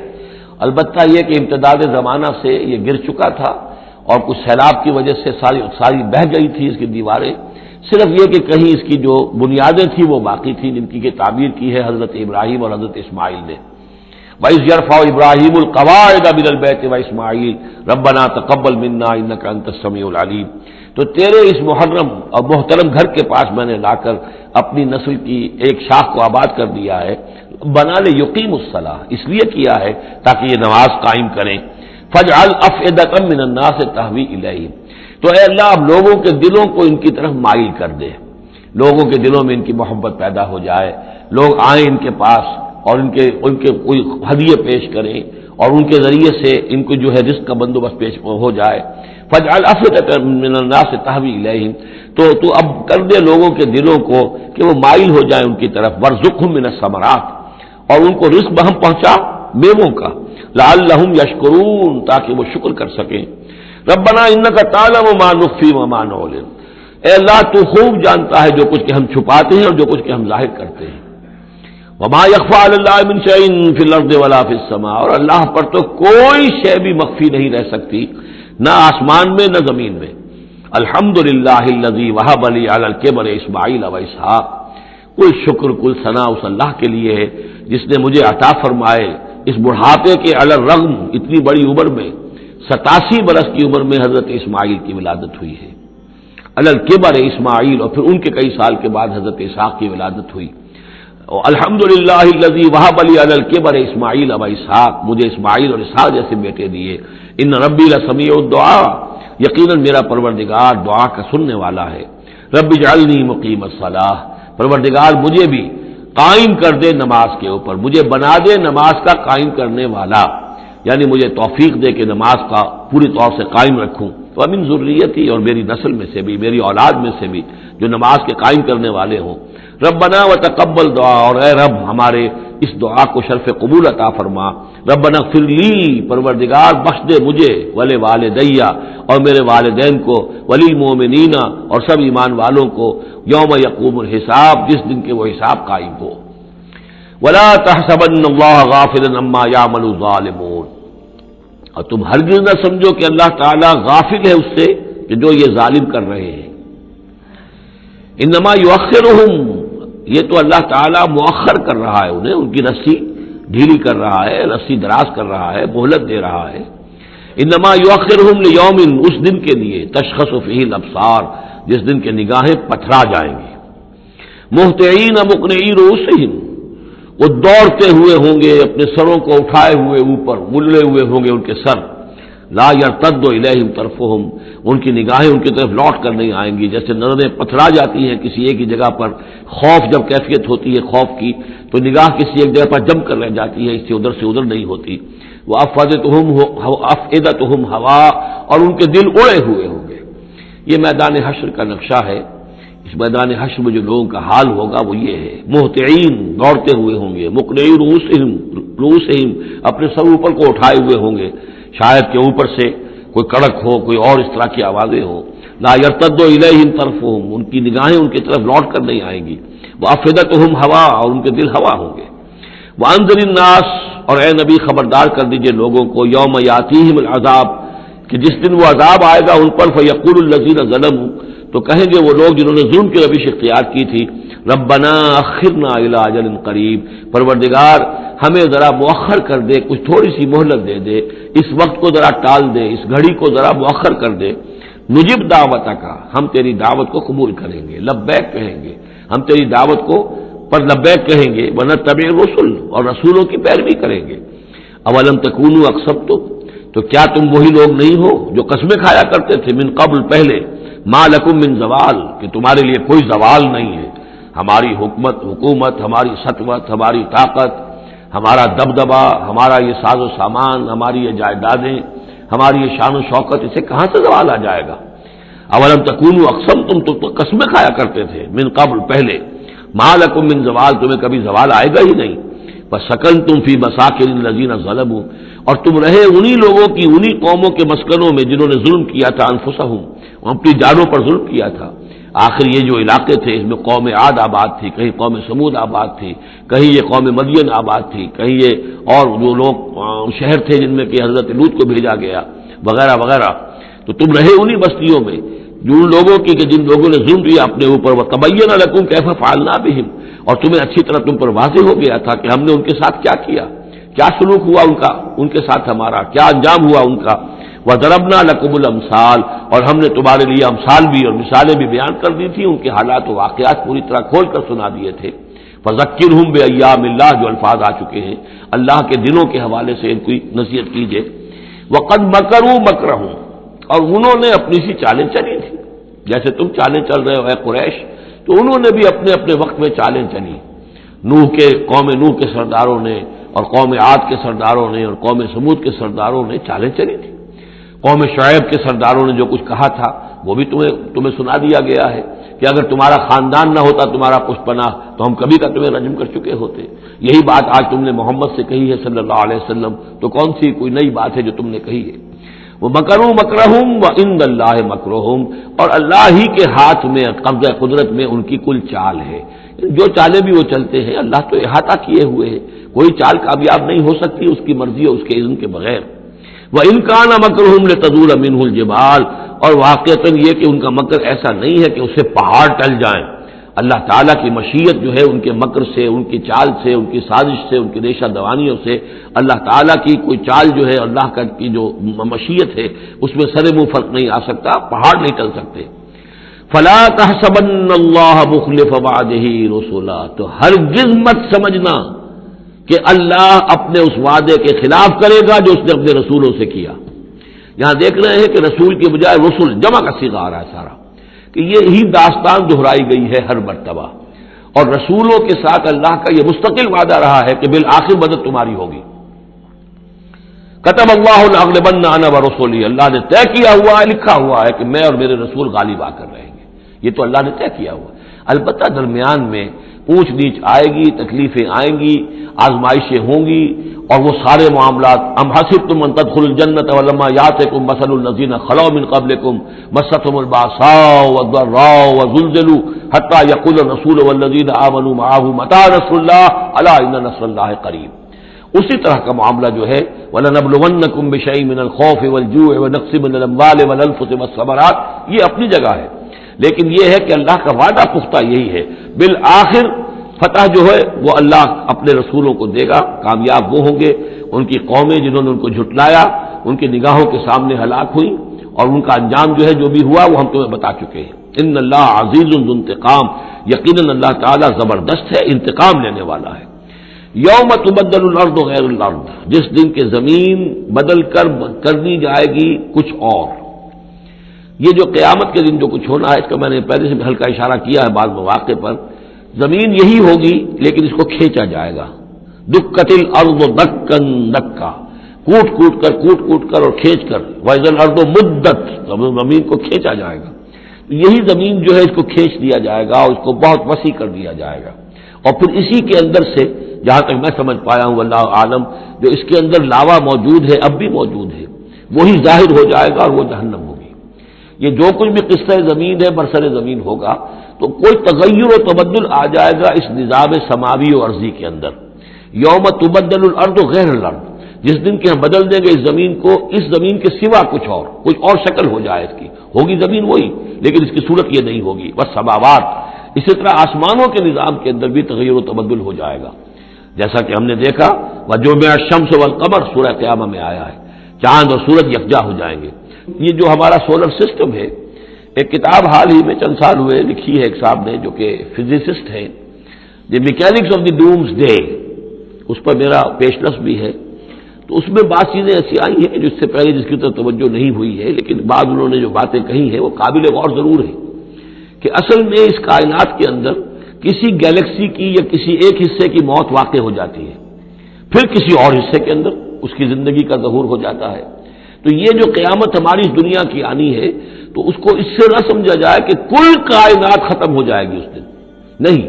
البتہ یہ کہ امتداد زمانہ سے یہ گر چکا تھا اور کچھ سیلاب کی وجہ سے ساری بہہ گئی تھی اس کی دیواریں. صرف یہ کہ کہیں اس کی جو بنیادیں تھیں وہ باقی تھیں، جن کی تعبیر کی ہے حضرت ابراہیم اور حضرت اسماعیل نے. وَإِذْ يَرْفَعُ إِبْرَاهِيمُ الْقَوَاعِدَ مِنَ الْبَيْتِ وَإِسْمَاعِيلُ رَبَّنَا تَقَبَّلْ مِنَّا إِنَّكَ أَنتَ السَّمِيعُ الْعَلِيمُ. تو تیرے اس محرم اور محترم گھر کے پاس میں نے لا کر اپنی نسل کی ایک شاخ کو آباد کر دیا ہے. بنا لے یقیم الصلاح، اس لیے کیا ہے تاکہ یہ نماز قائم کریں. فَاجْعَلْ أَفْئِدَةً مِّنَ النَّاسِ تَهْوِي إِلَيْهِمْ. تو اے اللہ اب لوگوں کے دلوں کو ان کی طرف مائل کر دے، لوگوں کے دلوں میں ان کی محبت پیدا ہو جائے، لوگ آئیں ان کے پاس اور ان کے کوئی ہدیے پیش کریں اور ان کے ذریعے سے ان کو جو ہے رزق کا بندوبست پیش ہو جائے. فَاجْعَلْ أَفْئِدَةً مِّنَ النَّاسِ تَهْوِي إِلَيْهِمْ. تو اب کر دے لوگوں کے دلوں کو کہ وہ مائل ہو جائیں ان کی طرف. وَارْزُقْهُم مِّنَ الثَّمَرَاتِ، اور ان کو رزق بہم پہنچا میووں کا. لَعَلَّهُمْ يَشْكُرُونَ، تاکہ وہ شکر کر سکیں. ربنا انک تعلم ما نخفی وما نعلن. اے اللہ تو خوب جانتا ہے جو کچھ کہ ہم چھپاتے ہیں اور جو کچھ کہ ہم ظاہر کرتے ہیں. وما يخفى على الله من شيء في الارض ولا في السماء، اور اللہ پر تو کوئی شے بھی مخفی نہیں رہ سکتی، نہ آسمان میں نہ زمین میں. الحمدللہ الذی وهب لي على الكبر اسماعیل واسحاق. کل شکر کل ثنا اس اللہ کے لیے ہے جس نے مجھے عطا فرمائے اس بڑھاپے کے علی الرغم، اتنی بڑی عمر میں 87 برس کی عمر میں حضرت اسماعیل کی ولادت ہوئی ہے. علی الکبر اسماعیل، اور پھر ان کے کئی سال کے بعد حضرت اسحاق کی ولادت ہوئی. الحمدللہ الذی وهب لي على الكبر اسماعیل و اسحاق، مجھے اسماعیل اور اسحاق جیسے بیٹے دیے. ان ربی لسمیع الدعاء، یقیناً میرا پروردگار دعا کا سننے والا ہے. رب اجعلنی مقیم الصلاۃ، پروردگار مجھے بھی قائم کر دے نماز کے اوپر، مجھے بنا دے نماز کا قائم کرنے والا، یعنی مجھے توفیق دے کہ نماز کا پوری طور سے قائم رکھوں. ومن ذریتی، اور میری نسل میں سے بھی، میری اولاد میں سے بھی جو نماز کے قائم کرنے والے ہوں. ربنا وتقبل دعا، اور اے رب ہمارے اس دعا کو شرف قبول عطا فرما. ربنا اغفر لی، پروردگار بخش دے مجھے، ولی والدیہ، اور میرے والدین کو، وللمؤمنین، اور سب ایمان والوں کو، یوم یقوم الحساب، جس دن کے وہ حساب قائم ہو. ولا تحسبن اللہ غافلا عما یعمل الظالمون، اور تم ہرگز نہ سمجھو کہ اللہ تعالیٰ غافل ہے اس سے کہ جو یہ ظالم کر رہے ہیں. انما یؤخرہم، یہ تو اللہ تعالیٰ مؤخر کر رہا ہے انہیں، ان کی رسی ڈھیلی کر رہا ہے، رسی دراز کر رہا ہے، مہلت دے رہا ہے. انما یؤخرہم لیوم، اس دن کے لیے تشخص فیہ الابصار، جس دن کے نگاہیں پتھرا جائیں گی. مہطعین مقنعی رؤوسہم، وہ دوڑتے ہوئے ہوں گے، اپنے سروں کو اٹھائے ہوئے اوپر، ملے ہوئے ہوں گے ان کے سر. لا یرتد الیہم طرفہم، ان کی نگاہیں ان کی طرف لوٹ کر نہیں آئیں گی. جیسے نظریں پتھرا جاتی ہیں کسی ایک ہی جگہ پر، خوف جب کیفیت ہوتی ہے خوف کی تو نگاہ کسی ایک جگہ پر جم کر رہ جاتی ہے، اس سے ادھر نہیں ہوتی. وافئدتہم ہوا، اور ان کے دل اڑے ہوئے ہوں گے. یہ میدان حشر کا نقشہ ہے. اس میدان حشر میں جو لوگوں کا حال ہوگا وہ یہ ہے، مہطعین، دوڑتے ہوئے ہوں گے، مقنعی رؤوسہم، اپنے سر اوپر کو اٹھائے ہوئے ہوں گے، شاید کہ اوپر سے کوئی کڑک ہو، کوئی اور اس طرح کی آوازیں ہوں. لا یرتد الیہم طرفہم، ان کی نگاہیں ان کی طرف لوٹ کر نہیں آئیں گی. وافئدتہم ہوا، اور ان کے دل ہوا ہوں گے. وانذر الناس، اور اے نبی خبردار کر دیجئے لوگوں کو، یوم یاتیہم العذاب، کہ جس دن وہ عذاب آئے گا ان پر، فیقول الذین ظلموا، تو کہیں گے وہ لوگ جنہوں نے ظلم کی روش اختیار کی تھی، ربنا اخرنا الی اجل قریب، پروردگار ہمیں ذرا مؤخر کر دے، کچھ تھوڑی سی مہلت دے دے، اس وقت کو ذرا ٹال دے، اس گھڑی کو ذرا مؤخر کر دے، نجب دعوتک، ہم تیری دعوت کو قبول کریں گے، لبیک کہیں گے، ہم تیری دعوت کو پر لبیک کہیں گے، ونتبع الرسل، اور رسولوں کی پیروی کریں گے۔ اولم تکونوا اقسمتم، تو کیا تم وہی لوگ نہیں ہو جو قسمیں کھایا کرتے تھے، من قبل، پہلے، ما لکم من زوال، کہ تمہارے لیے کوئی زوال نہیں ہے، ہماری حکومت، ہماری سطوت، ہماری طاقت، ہمارا دبدبا، ہمارا یہ ساز و سامان، ہماری یہ جائیدادیں، ہماری یہ شان و شوکت، اسے کہاں سے زوال آ جائے گا؟ اولم تکونوا اقسمتم، تو قسمیں کھایا کرتے تھے، من قبل، پہلے، ما لکم من زوال، تمہیں کبھی زوال آئے گا ہی نہیں، فسکنتم فی مساکن الذین ظلموا، اور تم رہے انہی لوگوں کی، انہی قوموں کے مسکنوں میں جنہوں نے ظلم کیا تھا، انفسہم، اپنی جانوں پر ظلم کیا تھا۔ آخر یہ جو علاقے تھے، اس میں قوم عاد آباد تھی، کہیں قوم سمود آباد تھی، کہیں یہ قوم مدین آباد تھی، کہیں یہ اور جو لوگ شہر تھے جن میں کہ حضرت لوط کو بھیجا گیا، وغیرہ وغیرہ، تو تم رہے انہی بستیوں میں جو ان لوگوں کی کہ جن لوگوں نے ظلم کیا اپنے اوپر، وَتَبَيَّنَ لَكُمْ كَيْفَ فَعَلْنَا بِهِمْ، اور تمہیں اچھی طرح تم پر واضح ہو گیا تھا کہ ہم نے ان کے ساتھ کیا کیا، کیا سلوک ہوا ان کا، ان کے ساتھ ہمارا کیا انجام ہوا ان کا۔ وَضَرَبْنَا لَكُمُ الْأَمْثَالَ، اور ہم نے تمہارے لیے امثال بھی اور مثالیں بھی بیان کر دی تھی، ان کے حالات و واقعات پوری طرح کھول کر سنا دیے تھے۔ فَذَكِّرْهُمْ بِأَيَّامِ اللَّهِ، جو الفاظ آ چکے ہیں، اللہ کے دنوں کے حوالے سے ان کی نصیحت کیجیے۔ وَقَدْ مَكَرُوا مَكْرَهُمْ، اور انہوں نے اپنی سی چالیں چلی تھی، جیسے تم چالیں چل رہے ہو اے قریش، تو انہوں نے بھی اپنے اپنے وقت میں چالیں چلی۔ قوم نوح کے سرداروں نے، اور قوم عاد کے سرداروں نے، اور قوم سمود کے سرداروں نے چالیں چلی تھی۔ قوم شعیب کے سرداروں نے جو کچھ کہا تھا وہ بھی تمہیں سنا دیا گیا ہے کہ اگر تمہارا خاندان نہ ہوتا، تمہارا پشت پناہ، تو ہم کبھی کا تمہیں رجم کر چکے ہوتے۔ یہی بات آج تم نے محمد سے کہی ہے صلی اللہ علیہ وسلم، تو کون سی کوئی نئی بات ہے جو تم نے کہی ہے؟ وہ مکروا مکرہم وعند اللہ مکرہم، اور اللہ ہی کے ہاتھ میں، قبضہ قدرت میں ان کی کل چال ہے۔ جو چالیں بھی وہ چلتے ہیں، اللہ تو احاطہ کیے ہوئے ہے، کوئی چال کامیاب نہیں ہو سکتی اس کی مرضی اور اس کے اذن کے بغیر۔ وَإِنْ كَانَ مَكْرُهُمْ لِتَزُولَ مِنْهُ الْجِبَالُ، اور واقعتاً یہ کہ ان کا مکر ایسا نہیں ہے کہ اس سے پہاڑ ٹل جائیں۔ اللہ تعالیٰ کی مشیت جو ہے ان کے مکر سے، ان کی چال سے، ان کی سازش سے، ان کی ریشہ دوانیوں سے، اللہ تعالیٰ کی کوئی چال جو ہے، اللہ کی جو مشیت ہے، اس میں سر منہ فرق نہیں آ سکتا، پہاڑ نہیں ٹل سکتے۔ فَلَا تَحْسَبَنَّ اللَّهَ مُخْلِفَ وَعْدِهِ رُسُلًا، تو ہرگز مت سمجھنا کہ اللہ اپنے اس وعدے کے خلاف کرے گا جو اس نے اپنے رسولوں سے کیا۔ یہاں دیکھ رہے ہیں کہ رسول کی بجائے رسول جمع کا صیغہ آ رہا ہے سارا، کہ یہ ہی داستان دہرائی گئی ہے ہر مرتبہ، اور رسولوں کے ساتھ اللہ کا یہ مستقل وعدہ رہا ہے کہ بالآخر مدد تمہاری ہوگی۔ کتب اللہ لأغلبن انا ورسولی، اللہ نے طے کیا ہوا ہے، لکھا ہوا ہے کہ میں اور میرے رسول غالب آ کر رہیں گے، یہ تو اللہ نے طے کیا ہوا ہے۔ البتہ درمیان میں اونچ نیچ آئے گی، تکلیفیں آئیں گی، آزمائشیں ہوں گی، اور وہ سارے معاملات، ام حسبتم ان تدخلوا الجنۃ ولما یاتکم مثل الذین خلوا من قبلکم مستهم البأساء والضراء وزلزلوا حتى يقول الرسول والذین آمنوا معه متى نصر اللہ الا ان نصر اللہ قریب۔ اسی طرح کا معاملہ جو ہے وَلَنَبْلُوَنَّكُمْ بِشَيْءٍ مِّنَ الْخَوْفِ وَالْجُوعِ وَنَقْصٍ مِّنَ الْأَمْوَالِ وَالْأَنفُسِ وَالثَّمَرَاتِ، یہ اپنی جگہ ہے، لیکن یہ ہے کہ اللہ کا وعدہ پختہ یہی ہے، بالآخر فتح جو ہے وہ اللہ اپنے رسولوں کو دے گا، کامیاب وہ ہوں گے۔ ان کی قومیں جنہوں نے ان کو جھٹلایا، ان کی نگاہوں کے سامنے ہلاک ہوئی، اور ان کا انجام جو ہے جو بھی ہوا وہ ہم تمہیں بتا چکے ہیں۔ ان اللہ عزیز ذو انتقام، یقیناً اللہ تعالیٰ زبردست ہے، انتقام لینے والا ہے۔ یوم تبدل الارض غیر الارض، جس دن کے زمین بدل کر دی جائے گی کچھ اور۔ یہ جو قیامت کے دن جو کچھ ہونا ہے، اس کا میں نے پہلے سے ہلکا اشارہ کیا ہے بعض مواقع پر، زمین یہی ہوگی لیکن اس کو کھینچا جائے گا۔ دکت الارض دکن دکا، کوٹ کوٹ کر اور کھینچ کر، وَإِذَا الْأَرْضُ مُدَّتْ، زمین کو کھینچا جائے گا۔ یہی زمین جو ہے اس کو کھینچ دیا جائے گا اور اس کو بہت وسیع کر دیا جائے گا، اور پھر اسی کے اندر سے، جہاں تک میں سمجھ پایا ہوں واللہ عالم، جو اس کے اندر لاوا موجود ہے، اب بھی موجود ہے، وہی ظاہر ہو جائے گا اور وہ جہنم ہوگی۔ یہ جو کچھ بھی قصہ زمین ہے، برسر زمین ہوگا، تو کوئی تغیر و تبدل آ جائے گا اس نظام سماوی و ارضی کے اندر۔ یوم تبدل الارض غیر الارض، جس دن کہ ہم بدل دیں گے اس زمین کو، اس زمین کے سوا کچھ اور شکل ہو جائے اس کی، ہوگی زمین وہی لیکن اس کی صورت یہ نہیں ہوگی۔ بس سماوات، اسی طرح آسمانوں کے نظام کے اندر بھی تغیر و تبدل ہو جائے گا، جیسا کہ ہم نے دیکھا وجمع الشمس والقمر سورہ قیامہ میں آیا ہے، چاند اور سورج یکجا ہو جائیں گے۔ یہ جو ہمارا سولر سسٹم ہے، ایک کتاب حال ہی میں چند سال ہوئے لکھی ہے ایک صاحب نے جو کہ فزسسٹ ہیں، the mechanics of the doomsday, اس پر میرا پیشنس بھی ہے۔ تو اس میں بعض چیزیں ایسی آئی ہیں جو اس سے پہلے جس کی طرف توجہ نہیں ہوئی ہے، لیکن بعض انہوں نے جو باتیں کہی ہیں وہ قابل غور ضرور ہے کہ اصل میں اس کائنات کے اندر کسی گیلیکسی کی یا کسی ایک حصے کی موت واقع ہو جاتی ہے، پھر کسی اور حصے کے اندر اس کی زندگی کا ظہور ہو جاتا ہے۔ تو یہ جو قیامت ہماری اس دنیا کی آنی ہے، تو اس کو اس سے نہ سمجھا جائے کہ کل کائنات ختم ہو جائے گی اس دن، نہیں،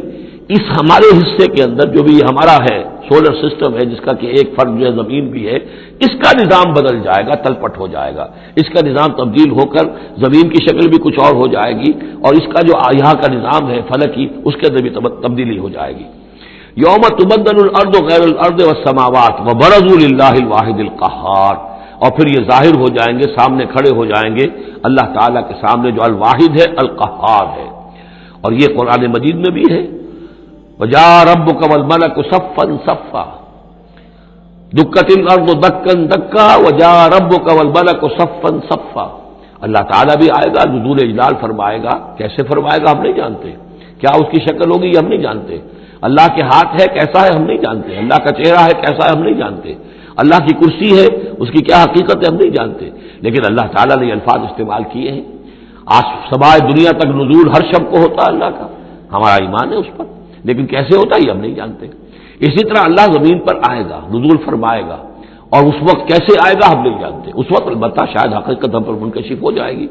اس ہمارے حصے کے اندر جو بھی ہمارا ہے سولر سسٹم ہے، جس کا کہ ایک فرق جو ہے زمین بھی ہے، اس کا نظام بدل جائے گا، تلپٹ ہو جائے گا، اس کا نظام تبدیل ہو کر زمین کی شکل بھی کچھ اور ہو جائے گی، اور اس کا جو یہاں کا نظام ہے فلکی، اس کے اندر بھی تبدیلی ہو جائے گی۔ یوم تبدل الارض غیر الارض والسماوات وبرزوا للہ الواحد القہار، اور پھر یہ ظاہر ہو جائیں گے، سامنے کھڑے ہو جائیں گے اللہ تعالیٰ کے سامنے جو الواحد ہے القہار ہے۔ اور یہ قرآن مجید میں بھی ہے، وجاء ربک والملک صفا صفا دکت الارض دکا دکا وجاء ربک والملک صفا صفا، اللہ تعالیٰ بھی آئے گا، نزول اجلال فرمائے گا، کیسے فرمائے گا ہم نہیں جانتے، کیا اس کی شکل ہوگی یہ ہم نہیں جانتے، اللہ کے ہاتھ ہے کیسا ہے ہم نہیں جانتے، اللہ کا چہرہ ہے کیسا ہے ہم نہیں جانتے، اللہ کی کرسی ہے اس کی کیا حقیقت ہے ہم نہیں جانتے، لیکن اللہ تعالیٰ نے یہ الفاظ استعمال کیے ہیں۔ سمائے دنیا تک نزول ہر شب کو ہوتا ہے اللہ کا، ہمارا ایمان ہے اس پر، لیکن کیسے ہوتا ہے یہ ہم نہیں جانتے۔ اسی طرح اللہ زمین پر آئے گا، نزول فرمائے گا، اور اس وقت کیسے آئے گا ہم نہیں جانتے، اس وقت البتہ شاید حقیقت ہم پر منکشف ہو جائے گی۔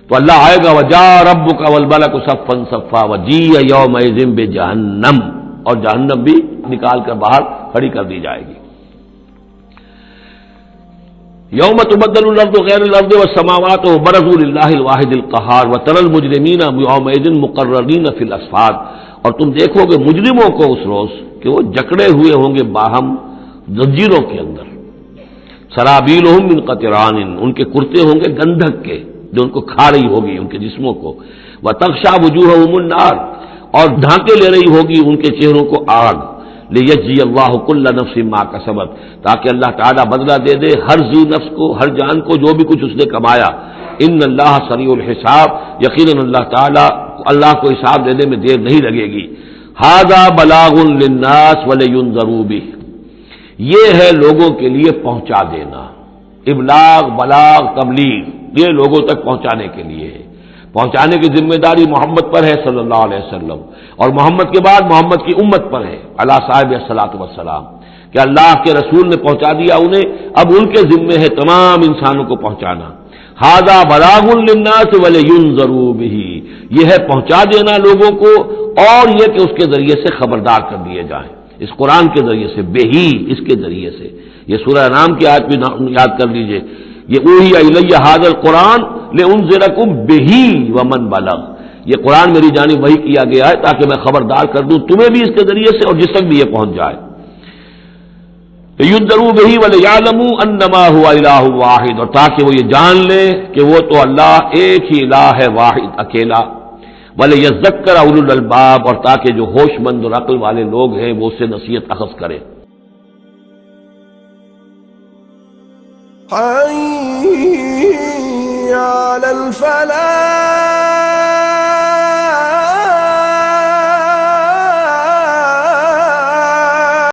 تو اللہ آئے گا وجاء ربک والملک صفا صفا وجیء یومئذ بجہنم، اور جہنم بھی نکال کر باہر کھڑی کر دی جائے گی۔ یوم تبدل الارض غیر الارض والسماوات وبرزوا للہ الواحد القہار وتری المجرمین یومئذ مقرنین فی الاصفاد، اور تم دیکھو گے مجرموں کو اس روز کہ وہ جکڑے ہوئے ہوں گے باہم زنجیروں کے اندر، سرابیلہم من قطران، ان کے کرتے ہوں گے گندھک کے جو ان کو کھا رہی ہوگی ان کے جسموں کو، وتغشا وجوہہم النار، اور ڈھانکے لے رہی ہوگی ان کے چہروں کو آگ، لیجزی اللہ کل نفس ما کسبت، تاکہ اللہ تعالیٰ بدلہ دے دے ہر ذی نفس کو، ہر جان کو جو بھی کچھ اس نے کمایا۔ ان اللہ سریع الحساب، یقیناً اللہ تعالیٰ اللہ کو حساب دینے میں دیر نہیں لگے گی۔ ھذا بلاغ للناس ولینذروا بہ، یہ ہے لوگوں کے لیے پہنچا دینا، ابلاغ، بلاغ، تبلیغ، یہ لوگوں تک پہنچانے کے لیے ہے۔ پہنچانے کی ذمہ داری محمد پر ہے صلی اللہ علیہ وسلم، اور محمد کے بعد محمد کی امت پر ہے علی صاحب الصلاۃ والسلام، کہ اللہ کے رسول نے پہنچا دیا انہیں، اب ان کے ذمے ہے تمام انسانوں کو پہنچانا۔ ھذا بلاغ للناس ولینذروا بہ، یہ ہے پہنچا دینا لوگوں کو، اور یہ کہ اس کے ذریعے سے خبردار کر دیے جائیں، اس قرآن کے ذریعے سے، بہی، اس کے ذریعے سے۔ یہ سورہ انعام کی آیت بھی یاد کر لیجئے، یہ اوحی الی ھذا القرآن لانذرکم بہ ومن بلغ، یہ قرآن میری جانب وحی کیا گیا ہے تاکہ میں خبردار کر دوں تمہیں بھی اس کے ذریعے سے اور جس تک بھی یہ پہنچ جائے۔ لینذروا بہ ولیعلموا انما هو الہ واحد، اور تاکہ وہ یہ جان لیں کہ وہ تو اللہ ایک ہی الہ ہے، واحد، اکیلا۔ ولیذکر اولو الالباب، اور تاکہ جو ہوش مند اور عقل والے لوگ ہیں وہ اس سے نصیحت اخذ کریں۔ حي على الفلاح